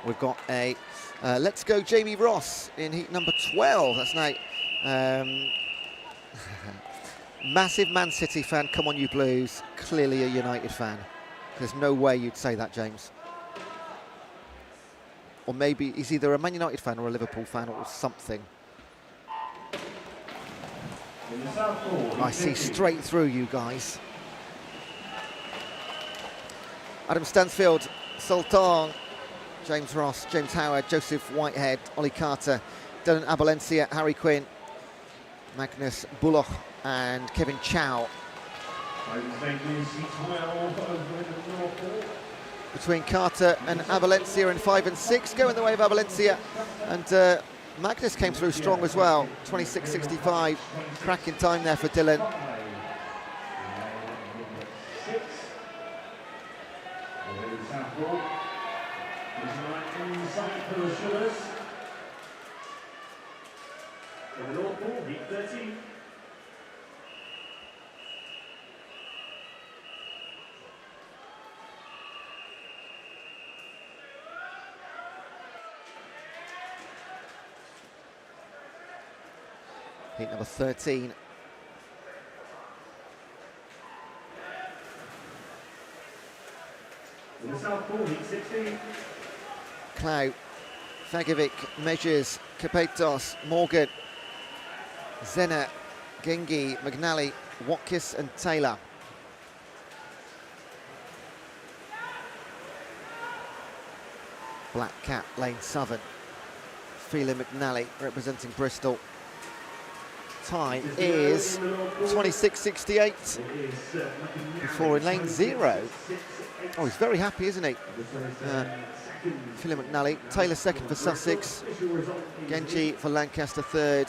We've got a Let's Go Jamie Ross in heat number 12. That's now massive Man City fan. Come on, you Blues. Clearly a United fan. There's no way you'd say that, James. Or maybe he's either a Man United fan or a Liverpool fan or something. I see straight through you guys. Adam Stansfield, Sultan, James Ross, James Howard, Joseph Whitehead, Ollie Carter, Dylan Abalencia, Harry Quinn, Magnus Bullock and Kevin Chow. Between Carter and Abalencia in 5 and 6, going the way of Abalencia, and Magnus came through strong as well, 26.65, cracking time there for Dylan. Heat number 13. In the south pool, heat 16. Clow, Fagovic, Measures, Kapetos, Morgan, Zena, Gengi, McNally, Watkis and Taylor. Black Cap, Lane Southern. Phelan McNally representing Bristol. time is 26.68 before in lane 0. Oh, he's very happy, isn't he? Philip McNally. Taylor second for Sussex. Genji for Lancaster third.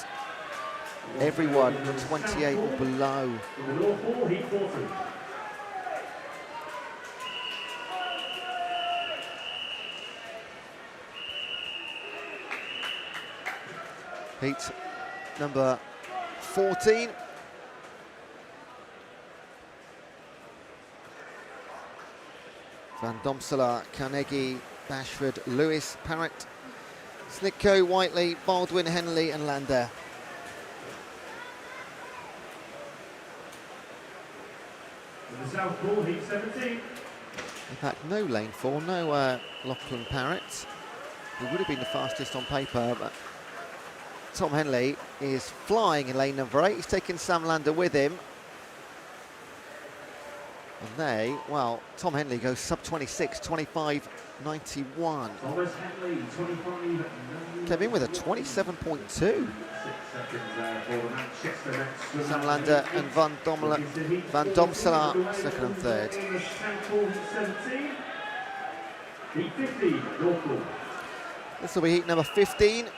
Everyone 28 or below. Heat number 14. Van Domselaar, Carnegie, Bashford, Lewis, Parrott, Snitko, Whiteley, Baldwin, Henley and Lander. In the South Pool, heat 17. In fact, no lane 4, no Lachlan Parrott. He would have been the fastest on paper, but Tom Henley is flying in lane number 8. He's taken Sam Lander with him. And they, well, Tom Henley goes sub 26, 25.91. Thomas Henley, 25. Came in with a 27.2. Sam Lander and Van Domselaar second and third. Heat 15, North Pool. This will be heat number 15.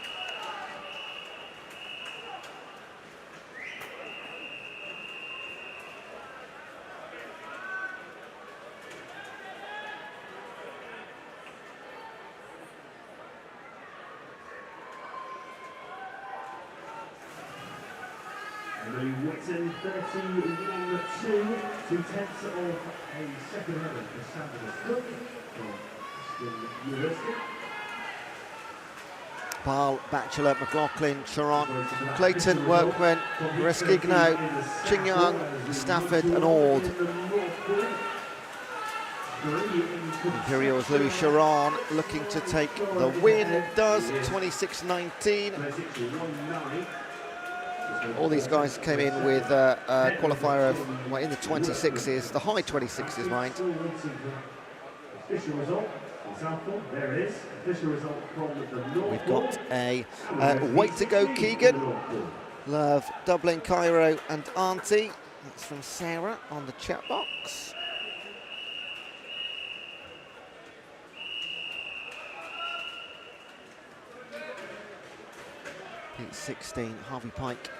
Whitton 31-2, 2/10 of a second header for Sanders Cook from University. Paul, Batchelor, McLaughlin, Charon, Clayton, Workman, Reskigno, Chingyang, Stafford and Ord. Imperials Louis Charon looking to take the win, does 26.19. All these guys came in with a qualifier of, well, in the 26s, the high 26s, mind. We've got a weight to go, Keegan. Love, Dublin, Cairo and Auntie. That's from Sarah on the chat box. Heat 16, Harvey Pike,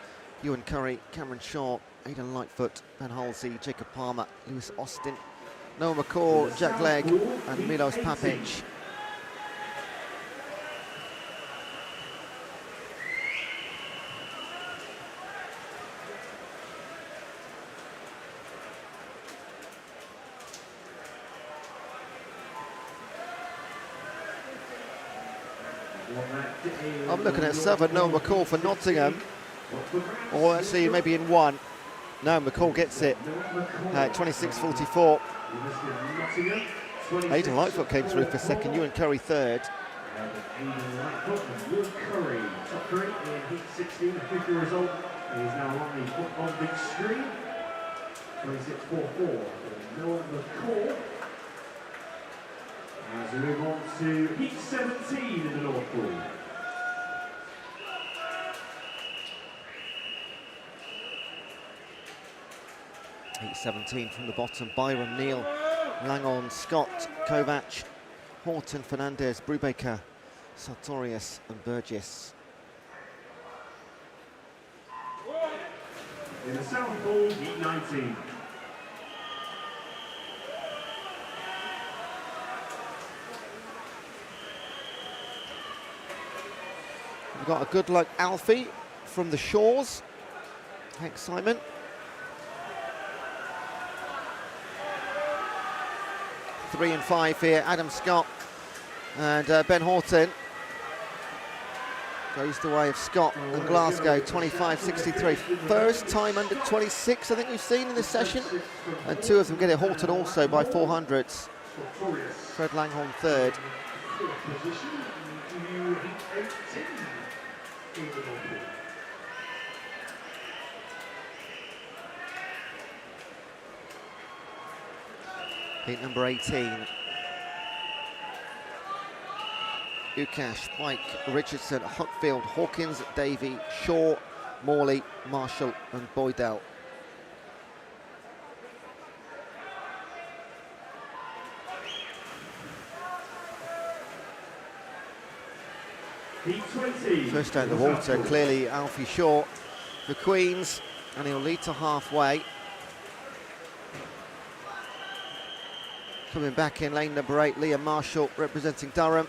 Ewan Curry, Cameron Shaw, Aidan Lightfoot, Ben Halsey, Jacob Palmer, Lewis Austin, Noah McCall, Jack Legg and Milos Papic. I'm looking at 7, Noah McCall for Nottingham, or actually maybe in 1. No, McCall gets it, 26.44. Aidan Lightfoot came through for second, Ewan Curry third. Aidan Lightfoot and Ewan Curry, top 3 in heat 16, official result is now on the foot on big screen, 26.44 for Noah McCall. As we move on to heat 17 in the North Pool. Heat 17 from the bottom, Byron, Neal, Langon, Scott, Kovac, Horton, Fernandez, Brubaker, Sartorius and Burgess. In the South Pool, heat 19. We've got a good luck Alfie from the Shores, Hank Simon. Three and 5 here, Adam Scott and Ben Horton. Goes the way of Scott and Glasgow, 25.63. First time under 26 I think we've seen in this session. And 2 of them get it. Horton also by 400s. Fred Langhorne third. Heat number 18. Ukash, Pike, Richardson, Huckfield, Hawkins, Davey, Shaw, Morley, Marshall and Boydell. Heat 20. First out of the water, clearly Alfie Shaw for Queens, and he'll lead to halfway. Coming back in lane number 8, Liam Marshall representing Durham.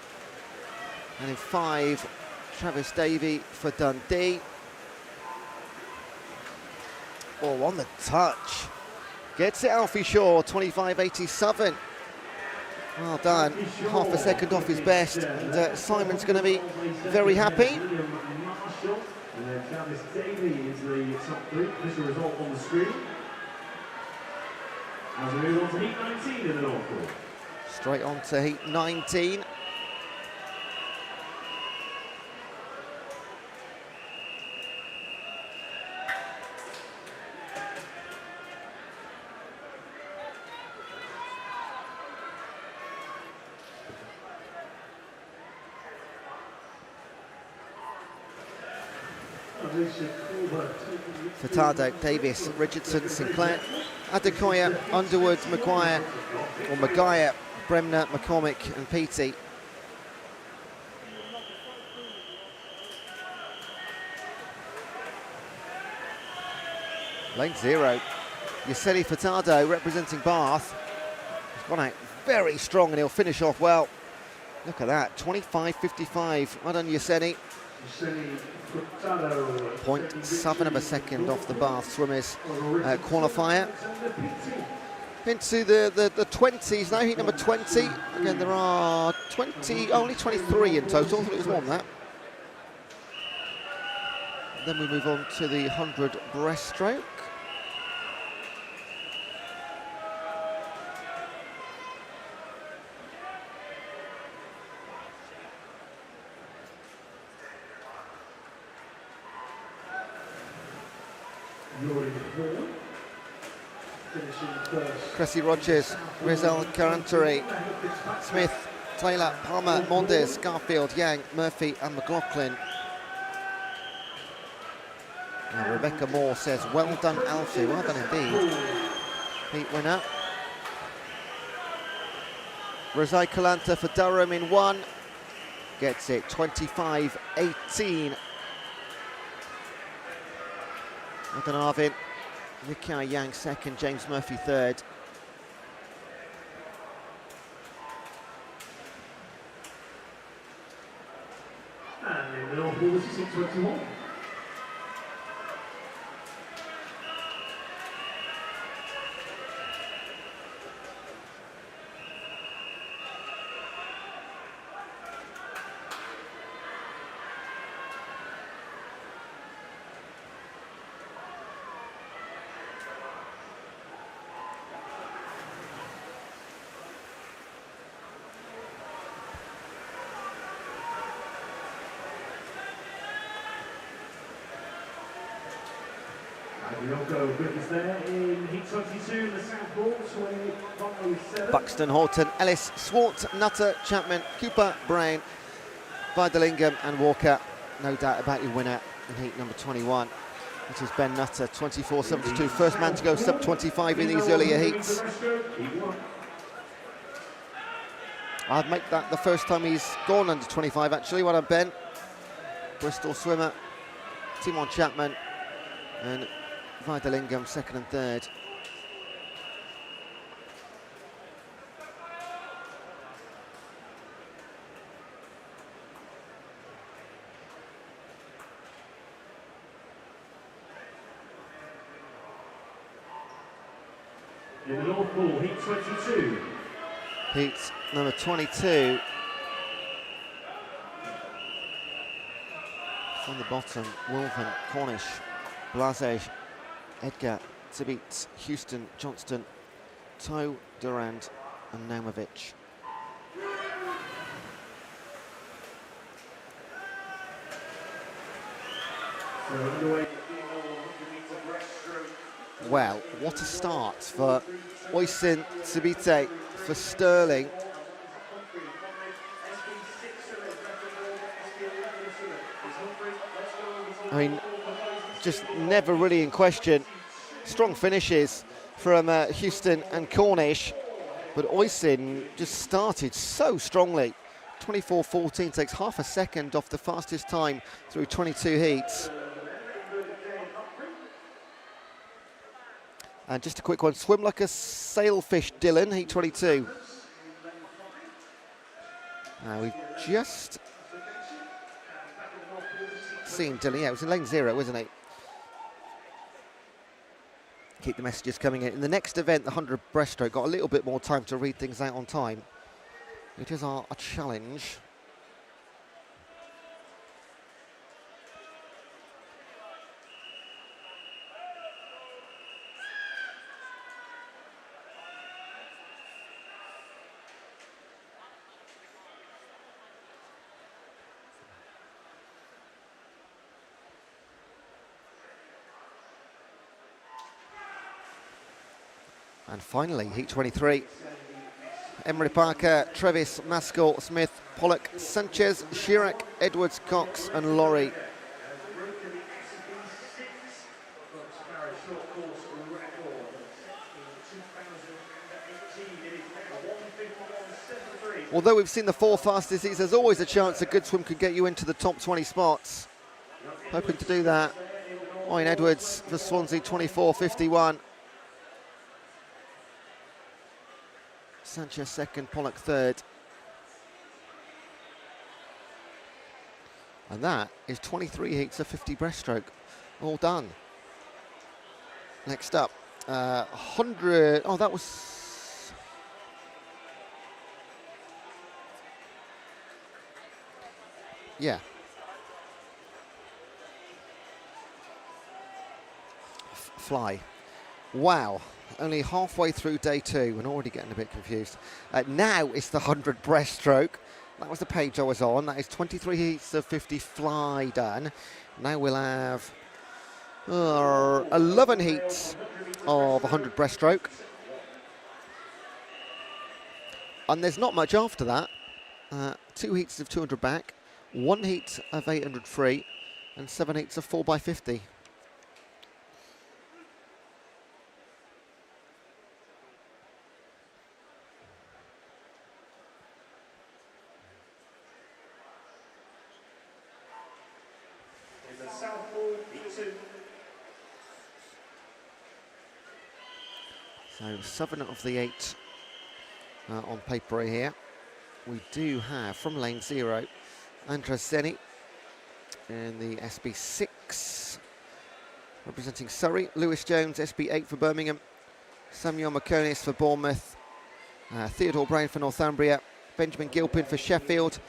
And in 5, Travis Davey for Dundee. Oh, on the touch. Gets it Alfie Shaw, 25.87. Well done, half a second off his best, and Simon's going to be very happy. Travis Davey is the top 3. This is the result on the screen. As we move on to Heat 19 in the North Court. Straight on to Heat 19. Furtado, Davis, Richardson, Sinclair, Adekoya, Underwood, Maguire, Bremner, McCormick and Peaty. Lane 0, Yuseli Furtado representing Bath. He's gone out very strong and he'll finish off well. Look at that, 25.55. Well done, Yuseli. 0.7 of a second off the Bath swimmers qualifier. Into the 20s now, heat number 20. Again, there are only 23 in total. I thought it was more than that. Then we move on to the 100 breaststroke. Cressy Rogers, Rizal Carantari, Smith, Taylor, Palmer, Mondes, Garfield, Yang, Murphy and McLaughlin. And Rebecca Moore says, well done Alfie, well done indeed. Heat winner. Rozai Kalanta for Durham in 1. Gets it, 25.18. Well done Arvin. Nikai Yang second, James Murphy third. And in the North Court, 6:21. There in Heat 22, the South Court, 25.07. Buxton, Horton, Ellis, Swart, Nutter, Chapman, Cooper, Brown, Vidalingham and Walker. No doubt about your winner in heat number 21, which is Ben Nutter, 24.72. First man to go sub 25 in these earlier heats. I'd make that the first time he's gone under 25 actually. Well done Ben. Bristol swimmer, Timon Chapman and Vidalingham second and third. In the North Pool, heat 22. Heat number 22. On the bottom, Wolven, Cornish, Blase, Edgar, Tibet, Houston, Johnston, Toe, Durand and Naumovic. Well, what a start for Oisin Tibite, for Sterling. I mean, just never really in question. Strong finishes from Houston and Cornish, but Oisin just started so strongly. 24.14, takes half a second off the fastest time through 22 heats. And just a quick one, swim like a sailfish, Dylan, heat 22. We've just seen Dylan, yeah, it was in lane 0, wasn't it? Keep the messages coming in. In the next event, the 100 breaststroke, got a little bit more time to read things out on time. It is our challenge. And finally, heat 23. Emery Parker, Trevis, Maskell, Smith, Pollock, Sanchez, Chirac, Edwards, Cox and Laurie. Although we've seen the 4 fastest heats, there's always a chance a good swim could get you into the top 20 spots. Hoping to do that. Owen Edwards for Swansea, 24.51. Sanchez second, Pollock third. And that is 23 heats of 50 breaststroke. All done. Next up, 100. Oh, that was. Yeah. Fly. Wow. Only halfway through day 2 and already getting a bit confused. Now it's the 100 breaststroke. That was the page I was on. That is 23 heats of 50 fly done. Now we'll have 11 heats of 100 breaststroke. And there's not much after that. 2 heats of 200 back, 1 heat of 800 free, and 7 heats of 4x50. So 7 of the 8 on paper here. We do have from lane 0, Andres Zeni in the SB6, representing Surrey, Lewis Jones, SB8 for Birmingham, Samuel McConis for Bournemouth, Theodore Brown for Northumbria, Benjamin Gilpin for Sheffield,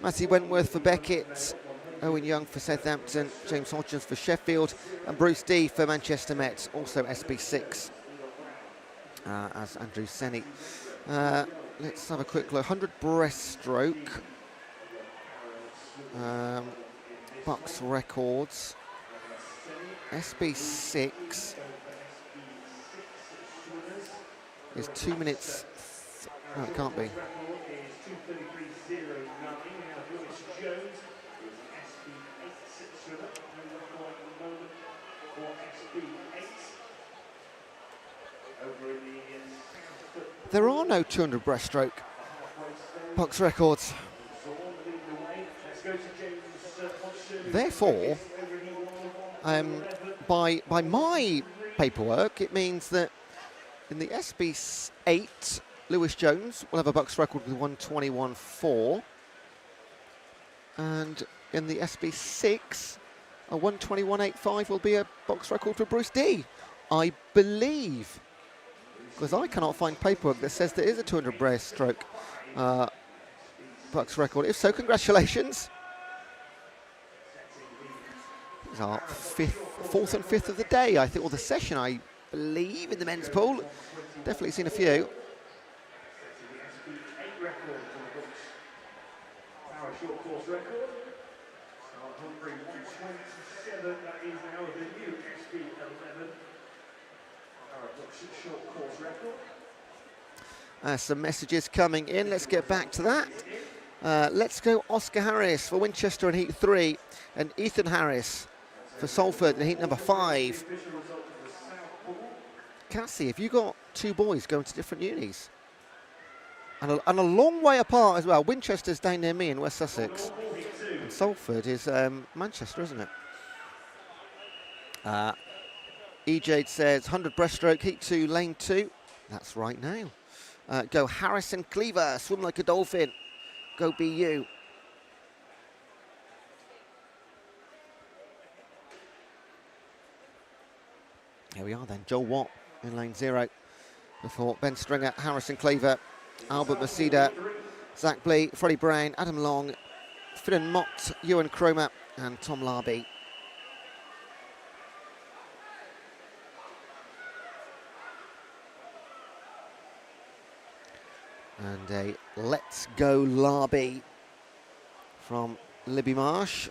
Matthew Wentworth for Beckett, Owen Young for Southampton, James Hodgins for Sheffield, and Bruce D for Manchester Met, also SB6. As Andrew Zeni. Let's have a quick look. 100 breaststroke. BUCS records. SB6 is 2 minutes. No, it can't be. There are no 200 breaststroke BUCS records. Therefore, by my paperwork, it means that in the SB8, Lewis Jones will have a BUCS record with 121.4, and in the SB6, a 121.85 will be a BUCS record for Bruce D, I believe. Because I cannot find paperwork that says there is a 200 breaststroke BUCS record. If so, congratulations. These are 4th and 5th of the day, I think, or the session, I believe, in the men's pool. Definitely seen a few. Short course record. Hungary 127, that is now the new SB11. Short course record. Some messages coming in. Let's get back to that. Let's go Oscar Harris for Winchester in Heat 3 and Ethan Harris for Salford in heat number 5. Cassie, have you got 2 boys going to different unis? And a long way apart as well. Winchester's down near me in West Sussex. And Salford is Manchester, isn't it? EJ says 100 breaststroke, heat 2, lane 2. That's right now. Go Harrison Cleaver, swim like a dolphin. Go BU. Here we are then, Joel Watt in lane 0. Before Ben Stringer, Harrison Cleaver, Albert Masida, Zach Blee, Freddie Brown, Adam Long, Finan Mott, Ewan Cromer and Tom Larby. And a Let's Go Larby from Libby Marsh.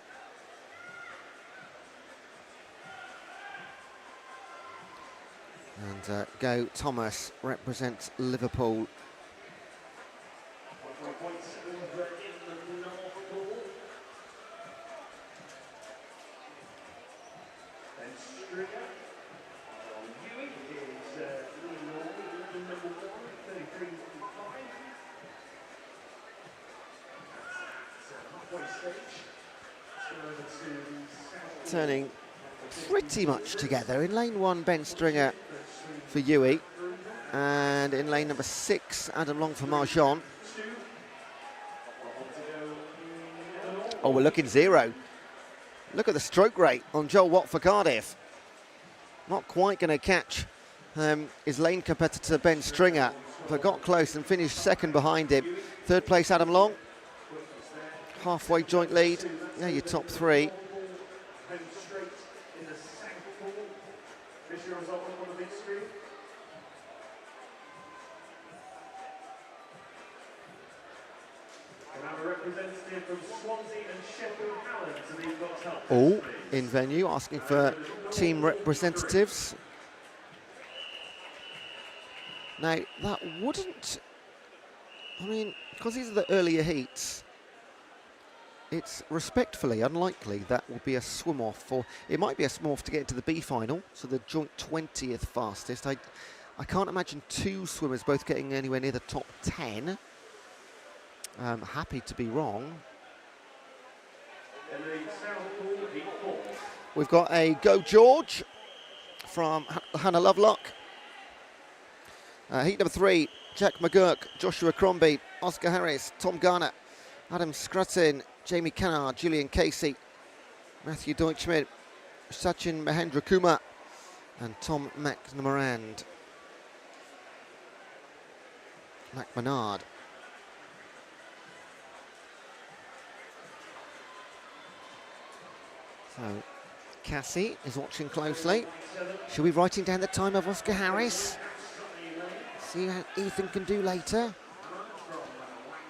And Go Thomas represents Liverpool. Turning pretty much together. In lane 1, Ben Stringer for Yui, and in lane number 6, Adam Long for Marjon. Oh, we're looking 0. Look at the stroke rate on Joel Watt for Cardiff. Not quite going to catch his lane competitor Ben Stringer, but got close and finished 2nd behind him. 3rd place Adam Long. Halfway joint lead. Now your top 3. Oh, in venue, asking for team representatives. Now, that wouldn't, I mean, because these are the earlier heats, it's respectfully unlikely that will be a swim-off, or it might be a swim-off to get into the B final, so the joint 20th fastest. I can't imagine 2 swimmers both getting anywhere near the top 10. Happy to be wrong. We've got a Go George from Hannah Lovelock. Heat number 3, Jack McGurk, Joshua Crombie, Oscar Harris, Tom Garner, Adam Scrutton, Jamie Cannard, Julian Casey, Matthew Deutschmidt, Sachin Mahendra Kumar and Tom McNamara. McManard. So Cassie is watching closely. Should we be writing down the time of Oscar Harris? See how Ethan can do later.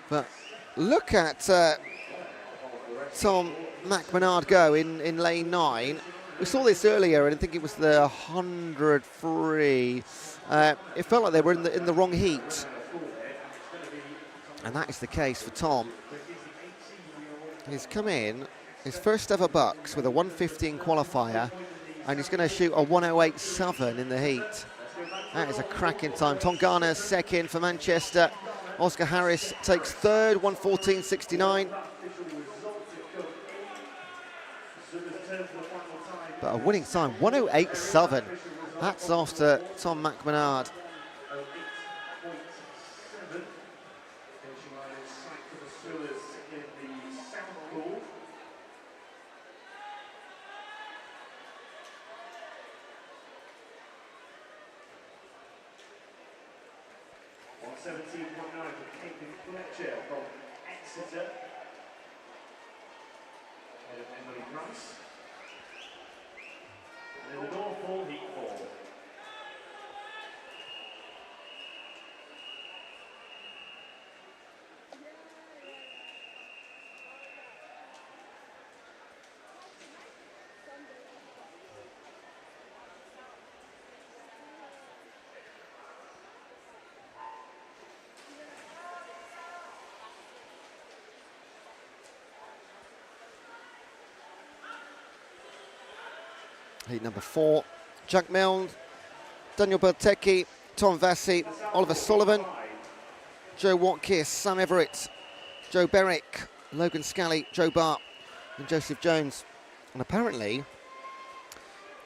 But look at Tom McManard go in lane 9. We saw this earlier, and I think it was the 100 free. It felt like they were in the wrong heat. And that is the case for Tom. He's come in, his first ever BUCS with a 115 qualifier, and he's going to shoot a 108.7 in the heat. That is a cracking time. Tom Garner 2nd for Manchester. Oscar Harris takes 3rd, 114.69. But a winning time, 108.7. That's after Tom McManard. Fletcher from Exeter. Ahead of Emily Price. And in the Northall heat 4. Heat number 4, Jack Milne, Daniel Bertecchi, Tom Vassie, Oliver Sullivan, Joe Watkis, Sam Everett, Joe Berwick, Logan Scally, Joe Bart and Joseph Jones. And apparently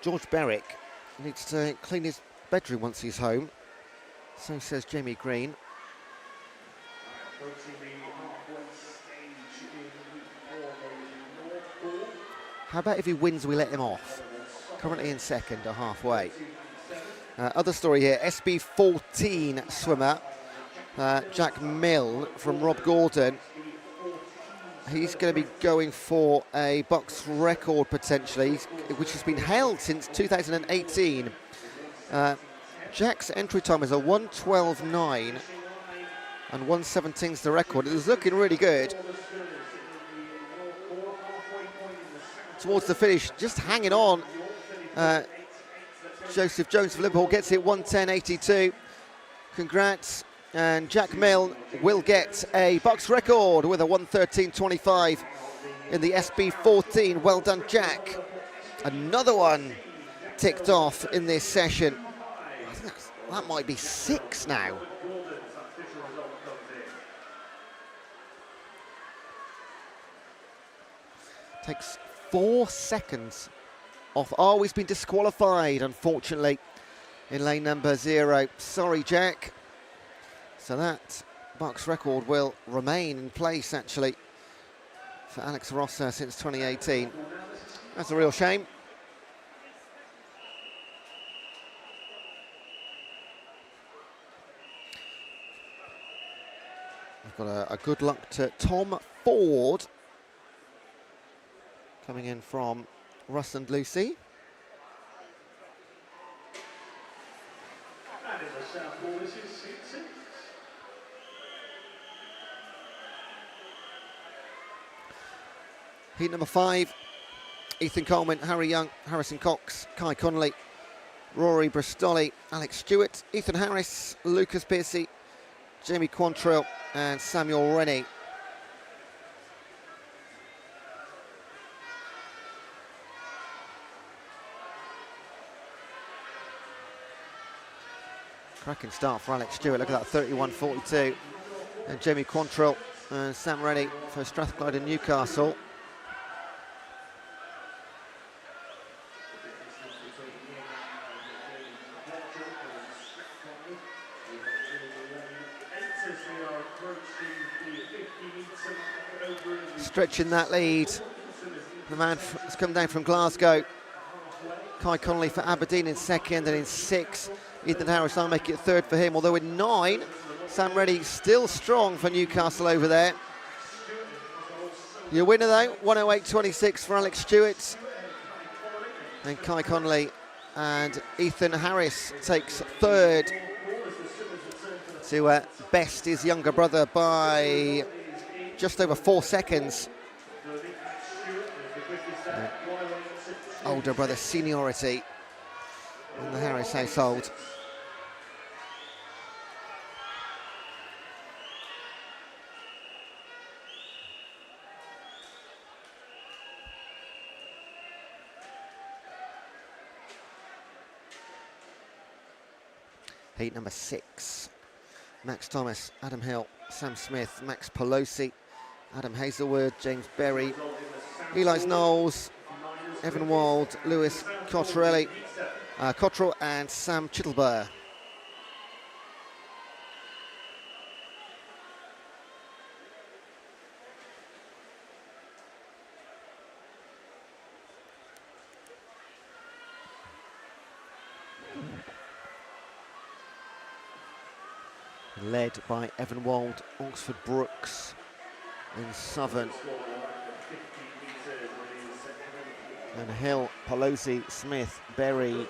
George Berwick needs to clean his bedroom once he's home. So says Jamie Green. How about if he wins, we let him off? Currently in second or halfway. Other story here, SB14 swimmer, Jack Milne from Rob Gordon. He's going to be going for a BUCS record potentially, which has been held since 2018. Jack's entry time is a 1:12.9 and 1:17's the record. It was looking really good. Towards the finish, just hanging on. Joseph Jones of Liverpool gets it 1:10.82. Congrats. And Jack Milne will get a BUCS record with a 1:13.25 in the SB14. Well done, Jack. Another one ticked off in this session. I think that might be 6 now. Takes 4 seconds off. Oh, he's been disqualified, unfortunately, in lane number 0. Sorry, Jack. So that BUCS record will remain in place, actually, for Alex Rosser since 2018. That's a real shame. We've got a good luck to Tom Ford, coming in from Russ and Lucy. Heat number 5, Ethan Coleman, Harry Young, Harrison Cox, Kai Connolly, Rory Bristoli, Alex Stewart, Ethan Harris, Lucas Piercy, Jamie Quantrill and Samuel Rennie. Cracking start for Alex Stewart. Look at that, 31.42. And Jamie Quantrill and Sam Rennie for Strathclyde and Newcastle. Stretching that lead, the man has come down from Glasgow. Kai Connolly for Aberdeen in second, and in 6, Ethan Harris, I'll make it 3rd for him, although in 9, Sam Reddy still strong for Newcastle over there. Your winner though, 1:08.26 for Alex Stewart. And Kai Connolly and Ethan Harris takes 3rd to best his younger brother by just over 4 seconds. Older brother seniority in the Harris household. Heat number 6. Max Thomas, Adam Hill, Sam Smith, Max Pelosi, Adam Hazelwood, James Berry, Eli Knowles, Evan Wald, Lewis Cottrell and Sam Chittlebur. Led by Evan Wald, Oxford Brooks in Southern. And Hill, Pelosi, Smith, Berry.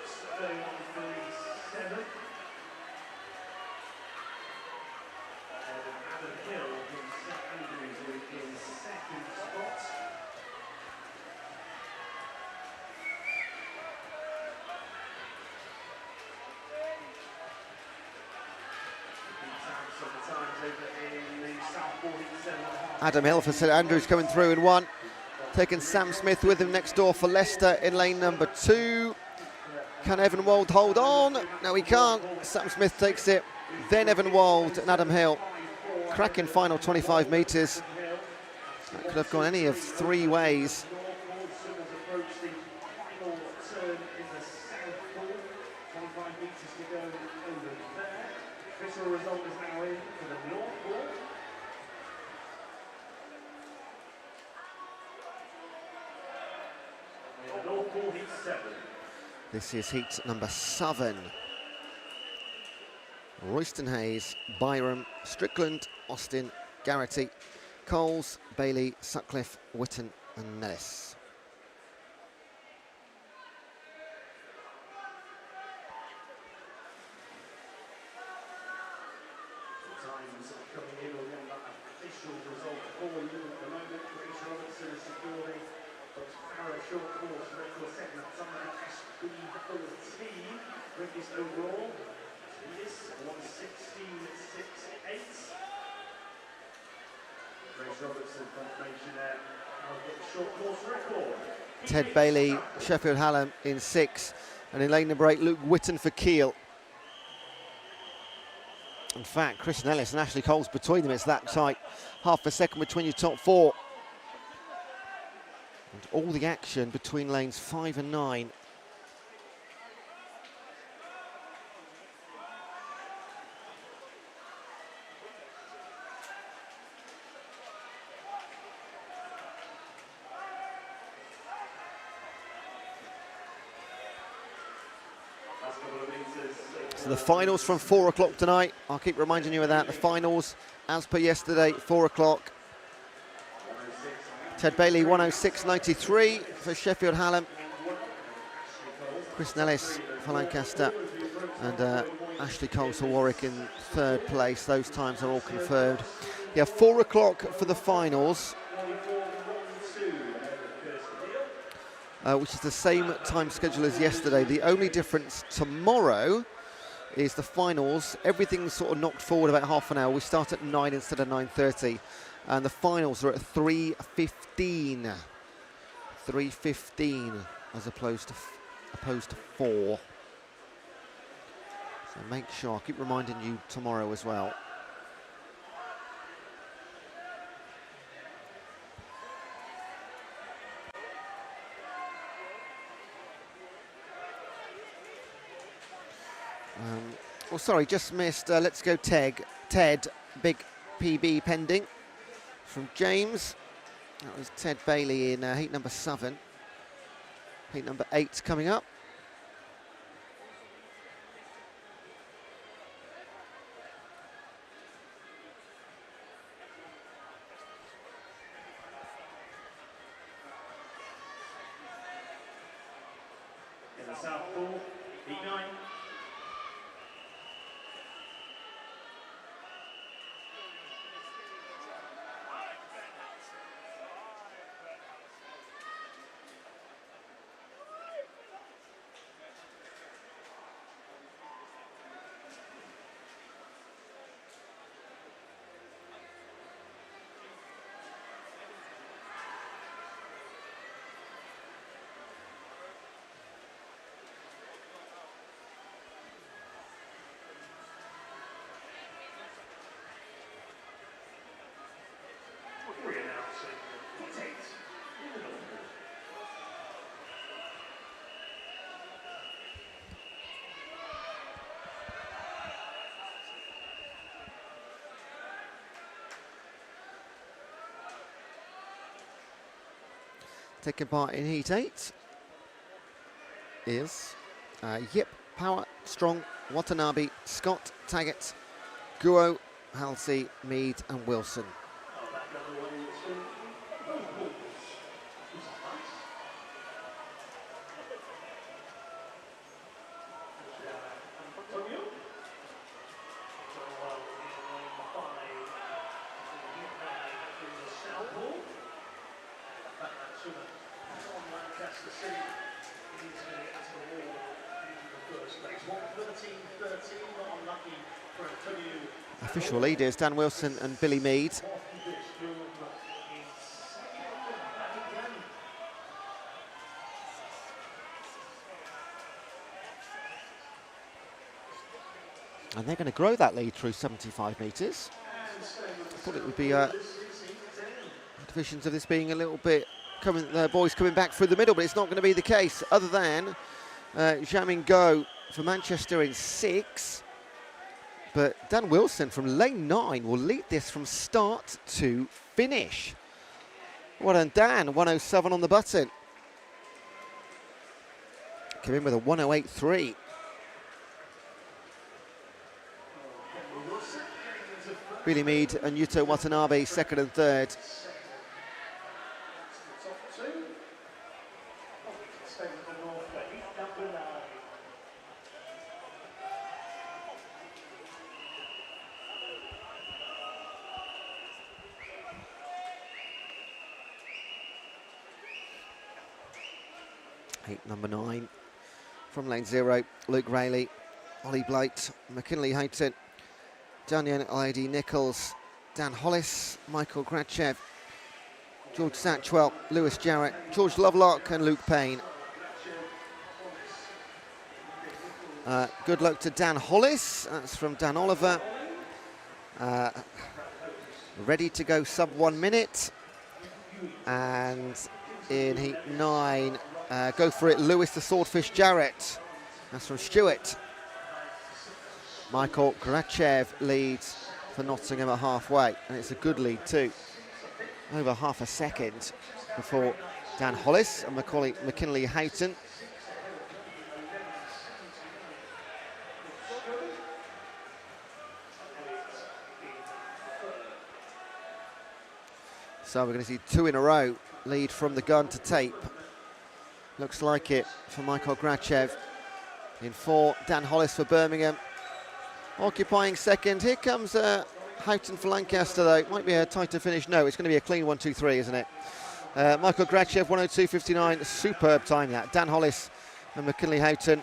Adam Hill for St Andrews coming through in 1. taking Sam Smith with him next door for Leicester in lane number 2. Can Evan Wald hold on? No, he can't. Sam Smith takes it. Then Evan Wald and Adam Hill. Cracking final 25 metres. That could have gone any of 3 ways. This is heat number 7. Royston Hayes, Byram, Strickland, Austin, Garrity, Coles, Bailey, Sutcliffe, Witten and Nellis. Times coming in, we'll get that official result for you at the moment. Grace Robertson is securing but Farah short course record second up somebody SB for the team. Quickest overall. This 1:16.68. Grace Robertson confirmation there. I'll get the short course record. Ted Bailey, Sheffield Hallam in 6, and in lane number 8, Luke Witten for Kiel. In fact, Chris Nellis and Ashley Coles between them, it's that tight. Half a second between your top 4. And all the action between lanes 5 and 9. So the finals from 4 o'clock tonight. I'll keep reminding you of that. The finals, as per yesterday, 4 o'clock. Ted Bailey, 106.93 for Sheffield Hallam. Chris Nellis for Lancaster. And Ashley Coles for Warwick in 3rd place. Those times are all confirmed. Yeah, 4 o'clock for the finals. Which is the same time schedule as yesterday. The only difference tomorrow is the finals. Everything's sort of knocked forward about half an hour. We start at 9 instead of 9:30. And the finals are at 3:15. 3:15 as opposed to 4. So make sure, I'll keep reminding you tomorrow as well. Oh, sorry, just missed. Let's go Ted, big PB pending from James. That was Ted Bailey in heat number 7. Heat number 8 coming up. In the South Pool, heat 9. Taking part in heat 8 is Yip, Power, Strong, Watanabe, Scott, Taggart, Guo, Halsey, Mead and Wilson. Official leaders Dan Wilson and Billy Mead. And they're going to grow that lead through 75 metres. I thought it would be divisions of this being a little bit boys coming back through the middle, but it's not going to be the case, other than Jamin Go for Manchester in 6. But Dan Wilson from lane 9 will lead this from start to finish. Well done, Dan. 107 on the button. Came in with a 108.3. Billy Mead and Yuto Watanabe second and third. Heat number 9 from lane 0, Luke Rayleigh, Ollie Blight, McKinley Houghton, Daniel Lady Nichols, Dan Hollis, Michael Gratchev, George Satchwell, Lewis Jarrett, George Lovelock and Luke Payne. Good luck to Dan Hollis, that's from Dan Oliver. Ready to go sub 1 minute. And in heat 9, go for it, Lewis the Swordfish Jarrett. That's from Stewart. Michael Gratchev leads for Nottingham at halfway, and it's a good lead too. Over half a second before Dan Hollis and McKinley Houghton. So we're going to see 2 in a row lead from the gun to tape. Looks like it for Michael Gratchev. In 4, Dan Hollis for Birmingham. Occupying second. Here comes Houghton for Lancaster, though. Might be a tighter finish. No, it's going to be a clean 1-2-3, isn't it? Michael Gratchev, 102.59. Superb time, that. Dan Hollis and McKinley Houghton.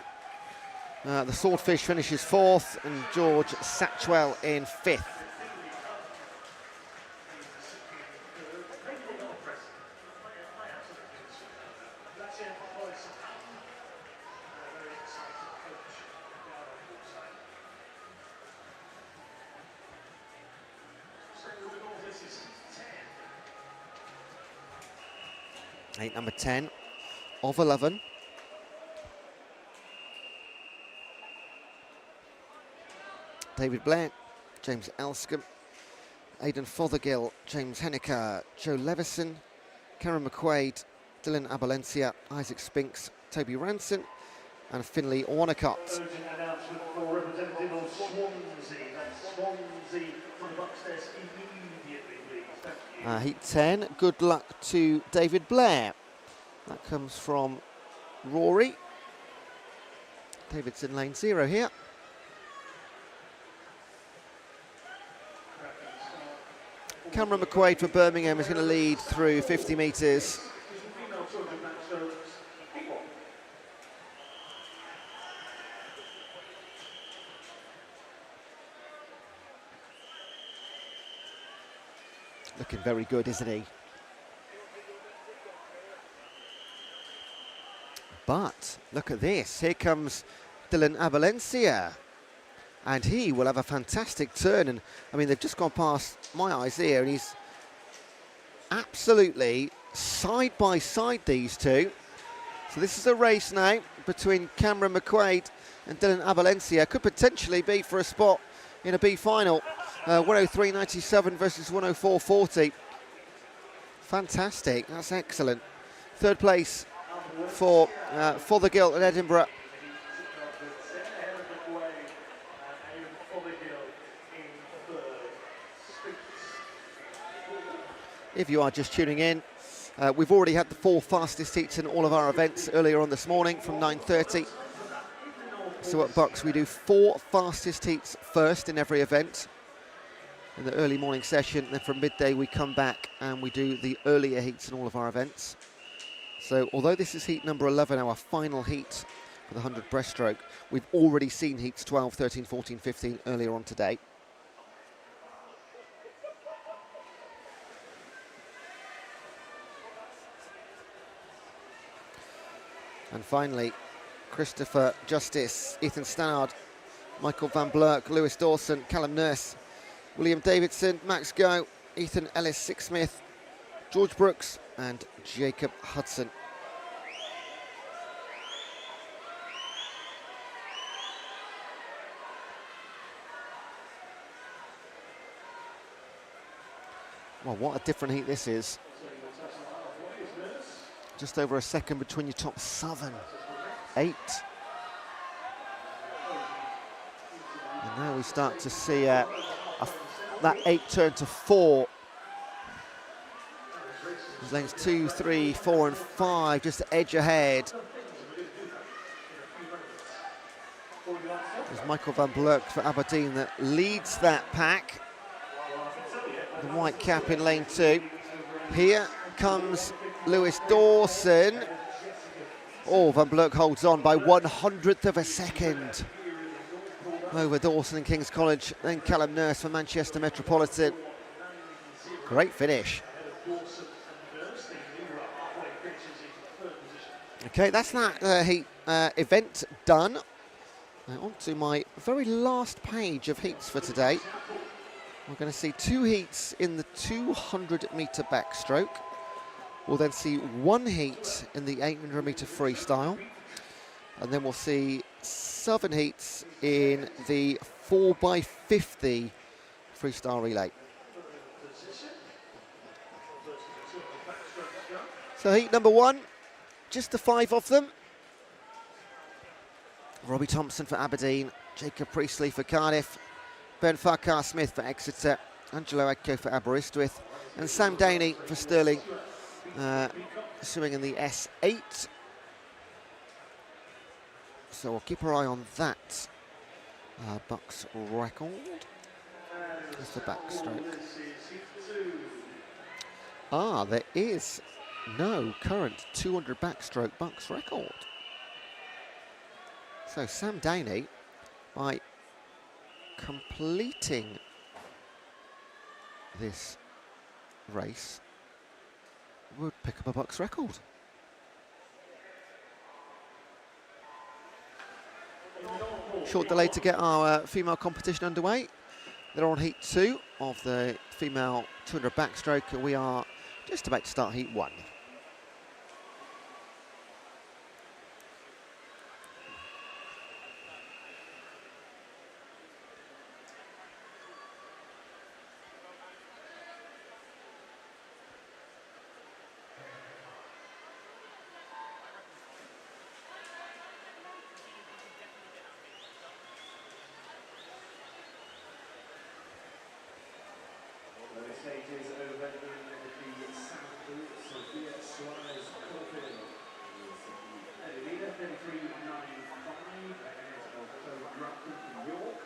The Swordfish finishes 4th, and George Satchwell in 5th. Heat number 10 of 11. David Blair, James Elscombe, Aidan Fothergill, James Henniker, Joe Levison, Karen McQuaid, Dylan Abalencia, Isaac Spinks, Toby Ranson, and Finlay Wanacott. Urgent announcement for representative of Swansea. That's Swansea from the BUCS desk immediately, please. Thank you. Heat 10, good luck to David Blair. That comes from Rory. David's in lane 0 here. Cameron McQuaid for Birmingham is going to lead through 50 metres. Looking very good, isn't he? But look at this. Here comes Dylan Abalencia. And he will have a fantastic turn. And I mean, they've just gone past my eyes here, and he's absolutely side by side, these two. So this is a race now between Cameron McQuaid and Dylan Abalencia. Could potentially be for a spot in a B final. 103.97 versus 104.40. Fantastic, that's excellent. Third place for Fothergill at Edinburgh. If you are just tuning in, we've already had the 4 fastest heats in all of our events earlier on this morning from 9:30. So at BUCS we do 4 fastest heats first in every event in the early morning session. Then from midday we come back and we do the earlier heats in all of our events. So although this is heat number 11, our final heat for the 100 breaststroke, we've already seen heats 12, 13, 14, 15 earlier on today. And finally, Christopher Justice, Ethan Stannard, Michael van Blerk, Lewis Dawson, Callum Nurse, William Davidson, Max Go, Ethan Ellis-Sixsmith, George Brooks and Jacob Hudson. Well, what a different heat this is. Just over a second between your top 7, 8. And now we start to see that 8 turn to 4. Lanes 2, 3, 4 and 5 just to edge ahead. There's Michael van Blerk for Aberdeen that leads that pack. The white cap in lane 2. Here comes Lewis Dawson. Oh, van Blerk holds on by 1/100th of a second over Dawson and King's College. Then Callum Nurse for Manchester Metropolitan. Great finish. Okay, that's that heat event done. Now on to my very last page of heats for today. We're going to see 2 heats in the 200-metre backstroke. We'll then see 1 heat in the 800-metre freestyle. And then we'll see 7 heats in the 4x50 freestyle relay. So heat number 1, just the 5 of them. Robbie Thompson for Aberdeen, Jacob Priestley for Cardiff, Ben Farquhar-Smith for Exeter, Angelo Edco for Aberystwyth, and Sam Daney for Stirling, swimming in the S8. So we'll keep our eye on that BUCS record. There's the backstroke. There is no current 200 backstroke BUCS record. So Sam Daney, by completing this race, would pick up a BUCS record. Short delay to get our female competition underway. They're on heat 2 of the female 200 backstroke. We are just about to start heat 1. Stages over in the South Pool, Sophia Suarez Colvin. Leader 33.95 ahead of Chloe Ruffin from York.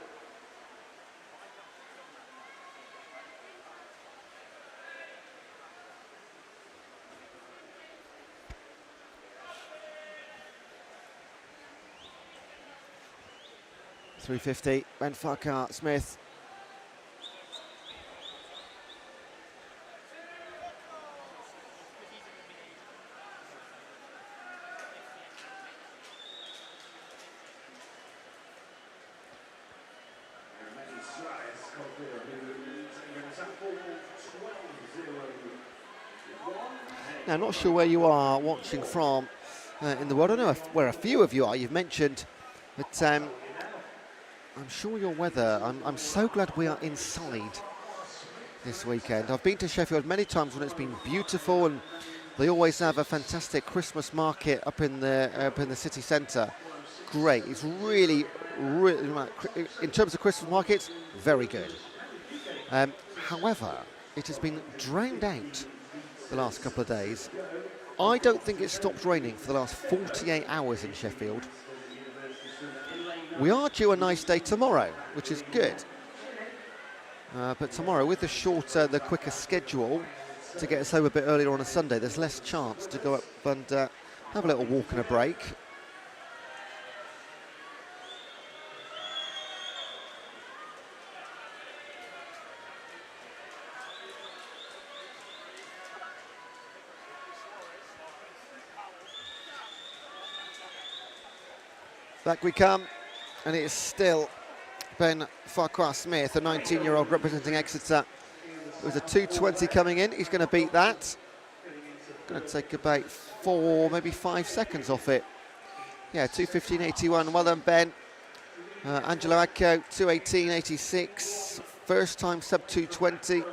.350, Ben Farquhar-Smith. Now, not sure where you are watching from in the world. I don't know where a few of you are. You've mentioned, but I'm sure your weather. I'm so glad we are inside this weekend. I've been to Sheffield many times when it's been beautiful, and they always have a fantastic Christmas market up in the city centre. Great. It's really, in terms of Christmas markets, very good. However, it has been drowned out the last couple of days. I don't think it stopped raining for the last 48 hours in Sheffield. We are due a nice day tomorrow, which is good. But tomorrow, with the quicker schedule to get us home a bit earlier on a Sunday, there's less chance to go up and have a little walk and a break. Back we come, and it is still Ben Farquhar-Smith, a 19-year-old representing Exeter. It was a 2:20 coming in. He's going to beat that. Going to take about 4, maybe 5 seconds off it. Yeah, 2:15.81. Well done, Ben. Angelo Acco, 2:18.86. First time sub 2:20,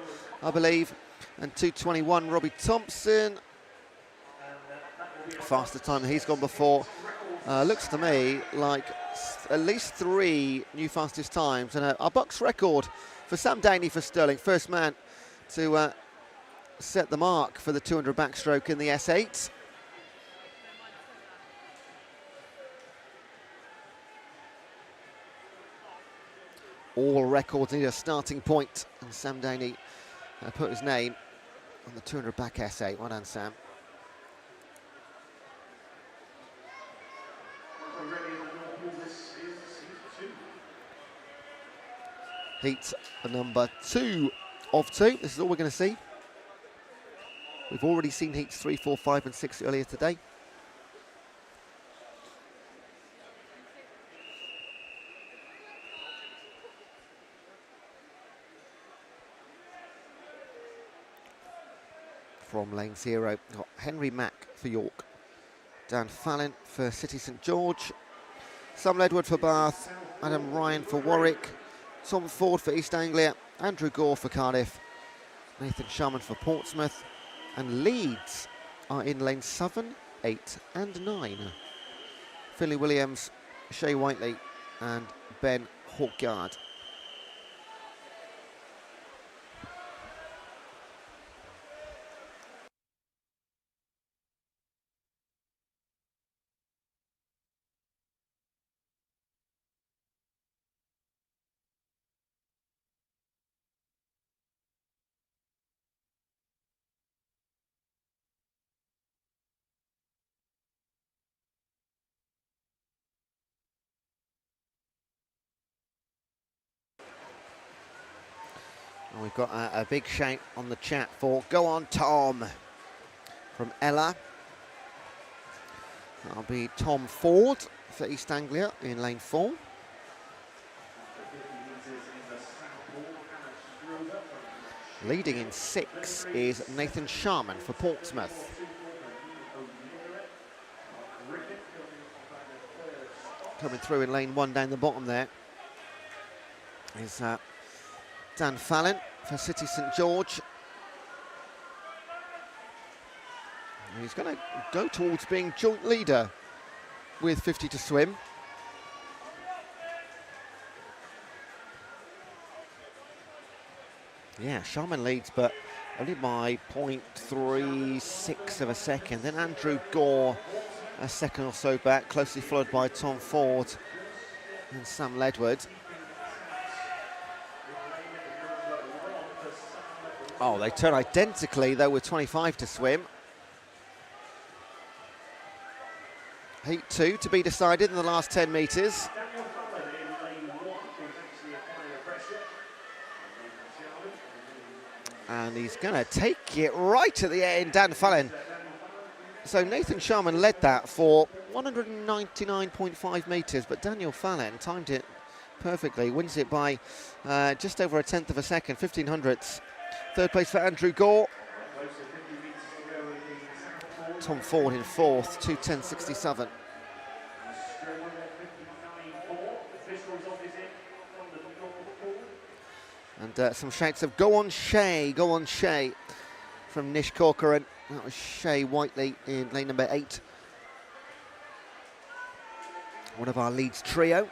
I believe. And 2:21, Robbie Thompson. Faster time than he's gone before. Looks to me like at least 3 new fastest times. And our BUCS record for Sam Dainey for Stirling. First man to set the mark for the 200 backstroke in the S8. All records need a starting point, and Sam Dainey put his name on the 200 back S8. Well done, Sam. Heat number 2 of 2. This is all we're going to see. We've already seen heats 3, 4, 5 and 6 earlier today. From lane 0, got Henry Mack for York, Dan Fallon for City St George, Sam Ledward for Bath, Adam Ryan for Warwick, Tom Ford for East Anglia, Andrew Gore for Cardiff, Nathan Sharman for Portsmouth, and Leeds are in lane 7, 8 and 9. Philly Williams, Shay Whiteley and Ben Hawkyard. And we've got a big shout on the chat for "Go on, Tom" from Ella. That'll be Tom Ford for East Anglia in lane 4. Leading in 6 is Nathan Sharman for Portsmouth. Coming through in lane 1 down the bottom there is Dan Fallon for City St George. He's going to go towards being joint leader with 50 to swim. Yeah, Sharman leads, but only by 0.36 of a second. Then Andrew Gore a second or so back, closely followed by Tom Ford and Sam Ledward. Oh, they turn identically, though, with 25 to swim. Heat 2 to be decided in the last 10 metres. And he's going to take it right at the end, Dan Fallon. So Nathan Sharman led that for 199.5 metres, but Daniel Fallon timed it perfectly, wins it by just over 1/10 of a second, 1500ths. Third place for Andrew Gore. Tom Ford in 4th, 2:10.67. And some shouts of "Go on, Shay, go on, Shay" from Nish Corcoran. That was Shay Whiteley in lane number 8. One of our Leeds trio.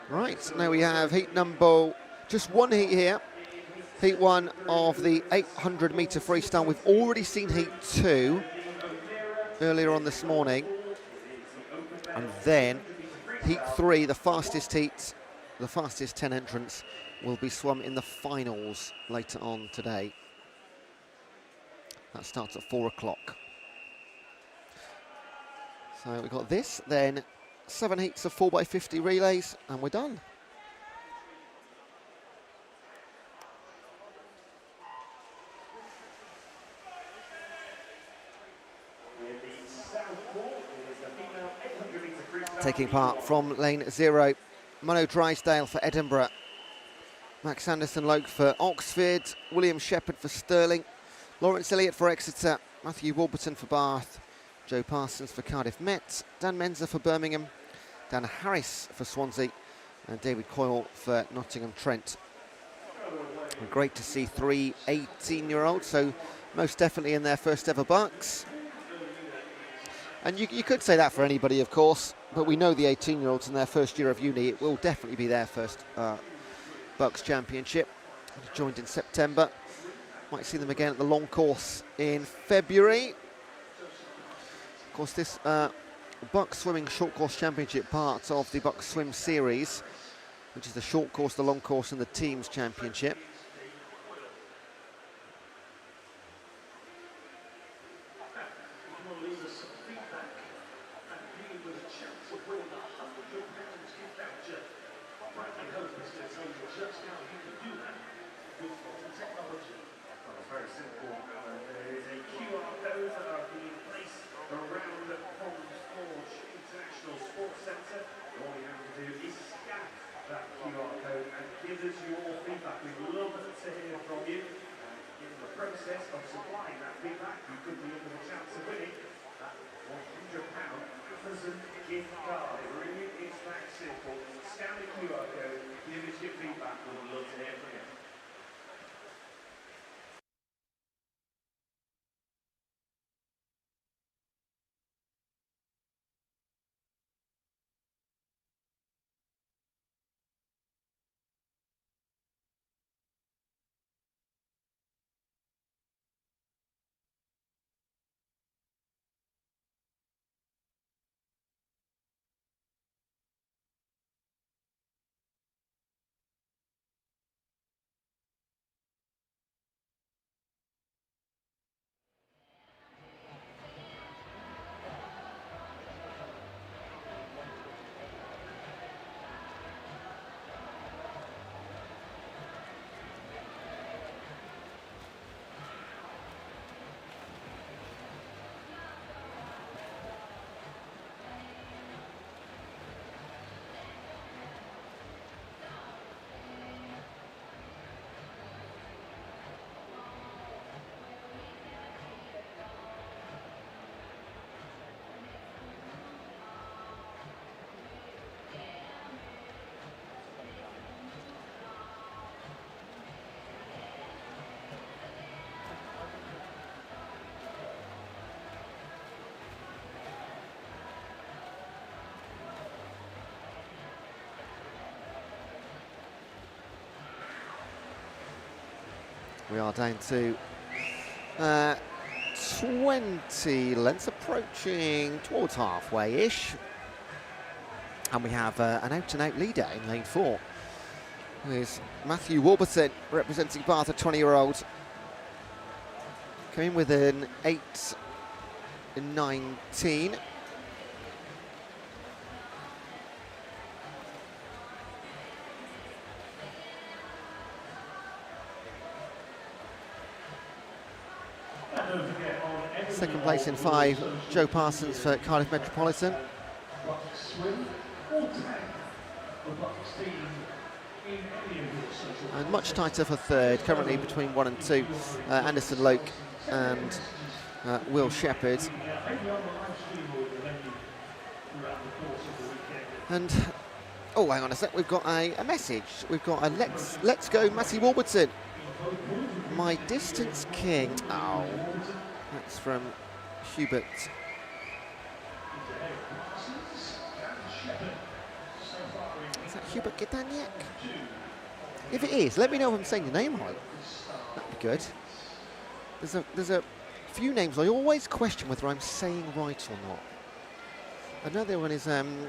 Right, now we have heat number, just one heat here. Heat 1 of the 800 metre freestyle. We've already seen heat 2 earlier on this morning. And then heat 3, the fastest heat, the fastest 10 entrants, will be swum in the finals later on today. That starts at 4 o'clock. So we've got this, then 7 heats of 4x50 relays, and we're done. Taking part from lane 0, Mono Drysdale for Edinburgh, Max Anderson-Loke for Oxford, William Shepherd for Stirling, Lawrence Elliott for Exeter, Matthew Warburton for Bath, Joe Parsons for Cardiff Met, Dan Menzer for Birmingham, Dan Harris for Swansea, and David Coyle for Nottingham Trent. And great to see 3 18-year-olds, so most definitely in their first ever BUCS. And you could say that for anybody, of course, but we know the 18-year-olds in their first year of uni, it will definitely be their first BUCS championship. Joined in September. Might see them again at the long course in February. Of course, this BUCS Swimming Short Course Championship, part of the BUCS Swim Series, which is the short course, the long course and the teams championship. We are down to 20 lengths, approaching towards halfway-ish. And we have an out-and-out leader in lane 4, who is Matthew Warburton, representing Bath, a 20-year-old. Coming with an 8:19. Second place in 5, Joe Parsons for Cardiff Metropolitan. And much tighter for third, currently between 1 and 2, Anderson-Loke and Will Shepherd. And, oh, hang on a sec, we've got a message. We've got a let's go Matthew Warburton, my distance king. Oh. That's from Hubert. Is that Hubert Gedaniak? If it is, let me know if I'm saying your name right. That'd be good. There's a few names I always question whether I'm saying right or not. Another one is Cam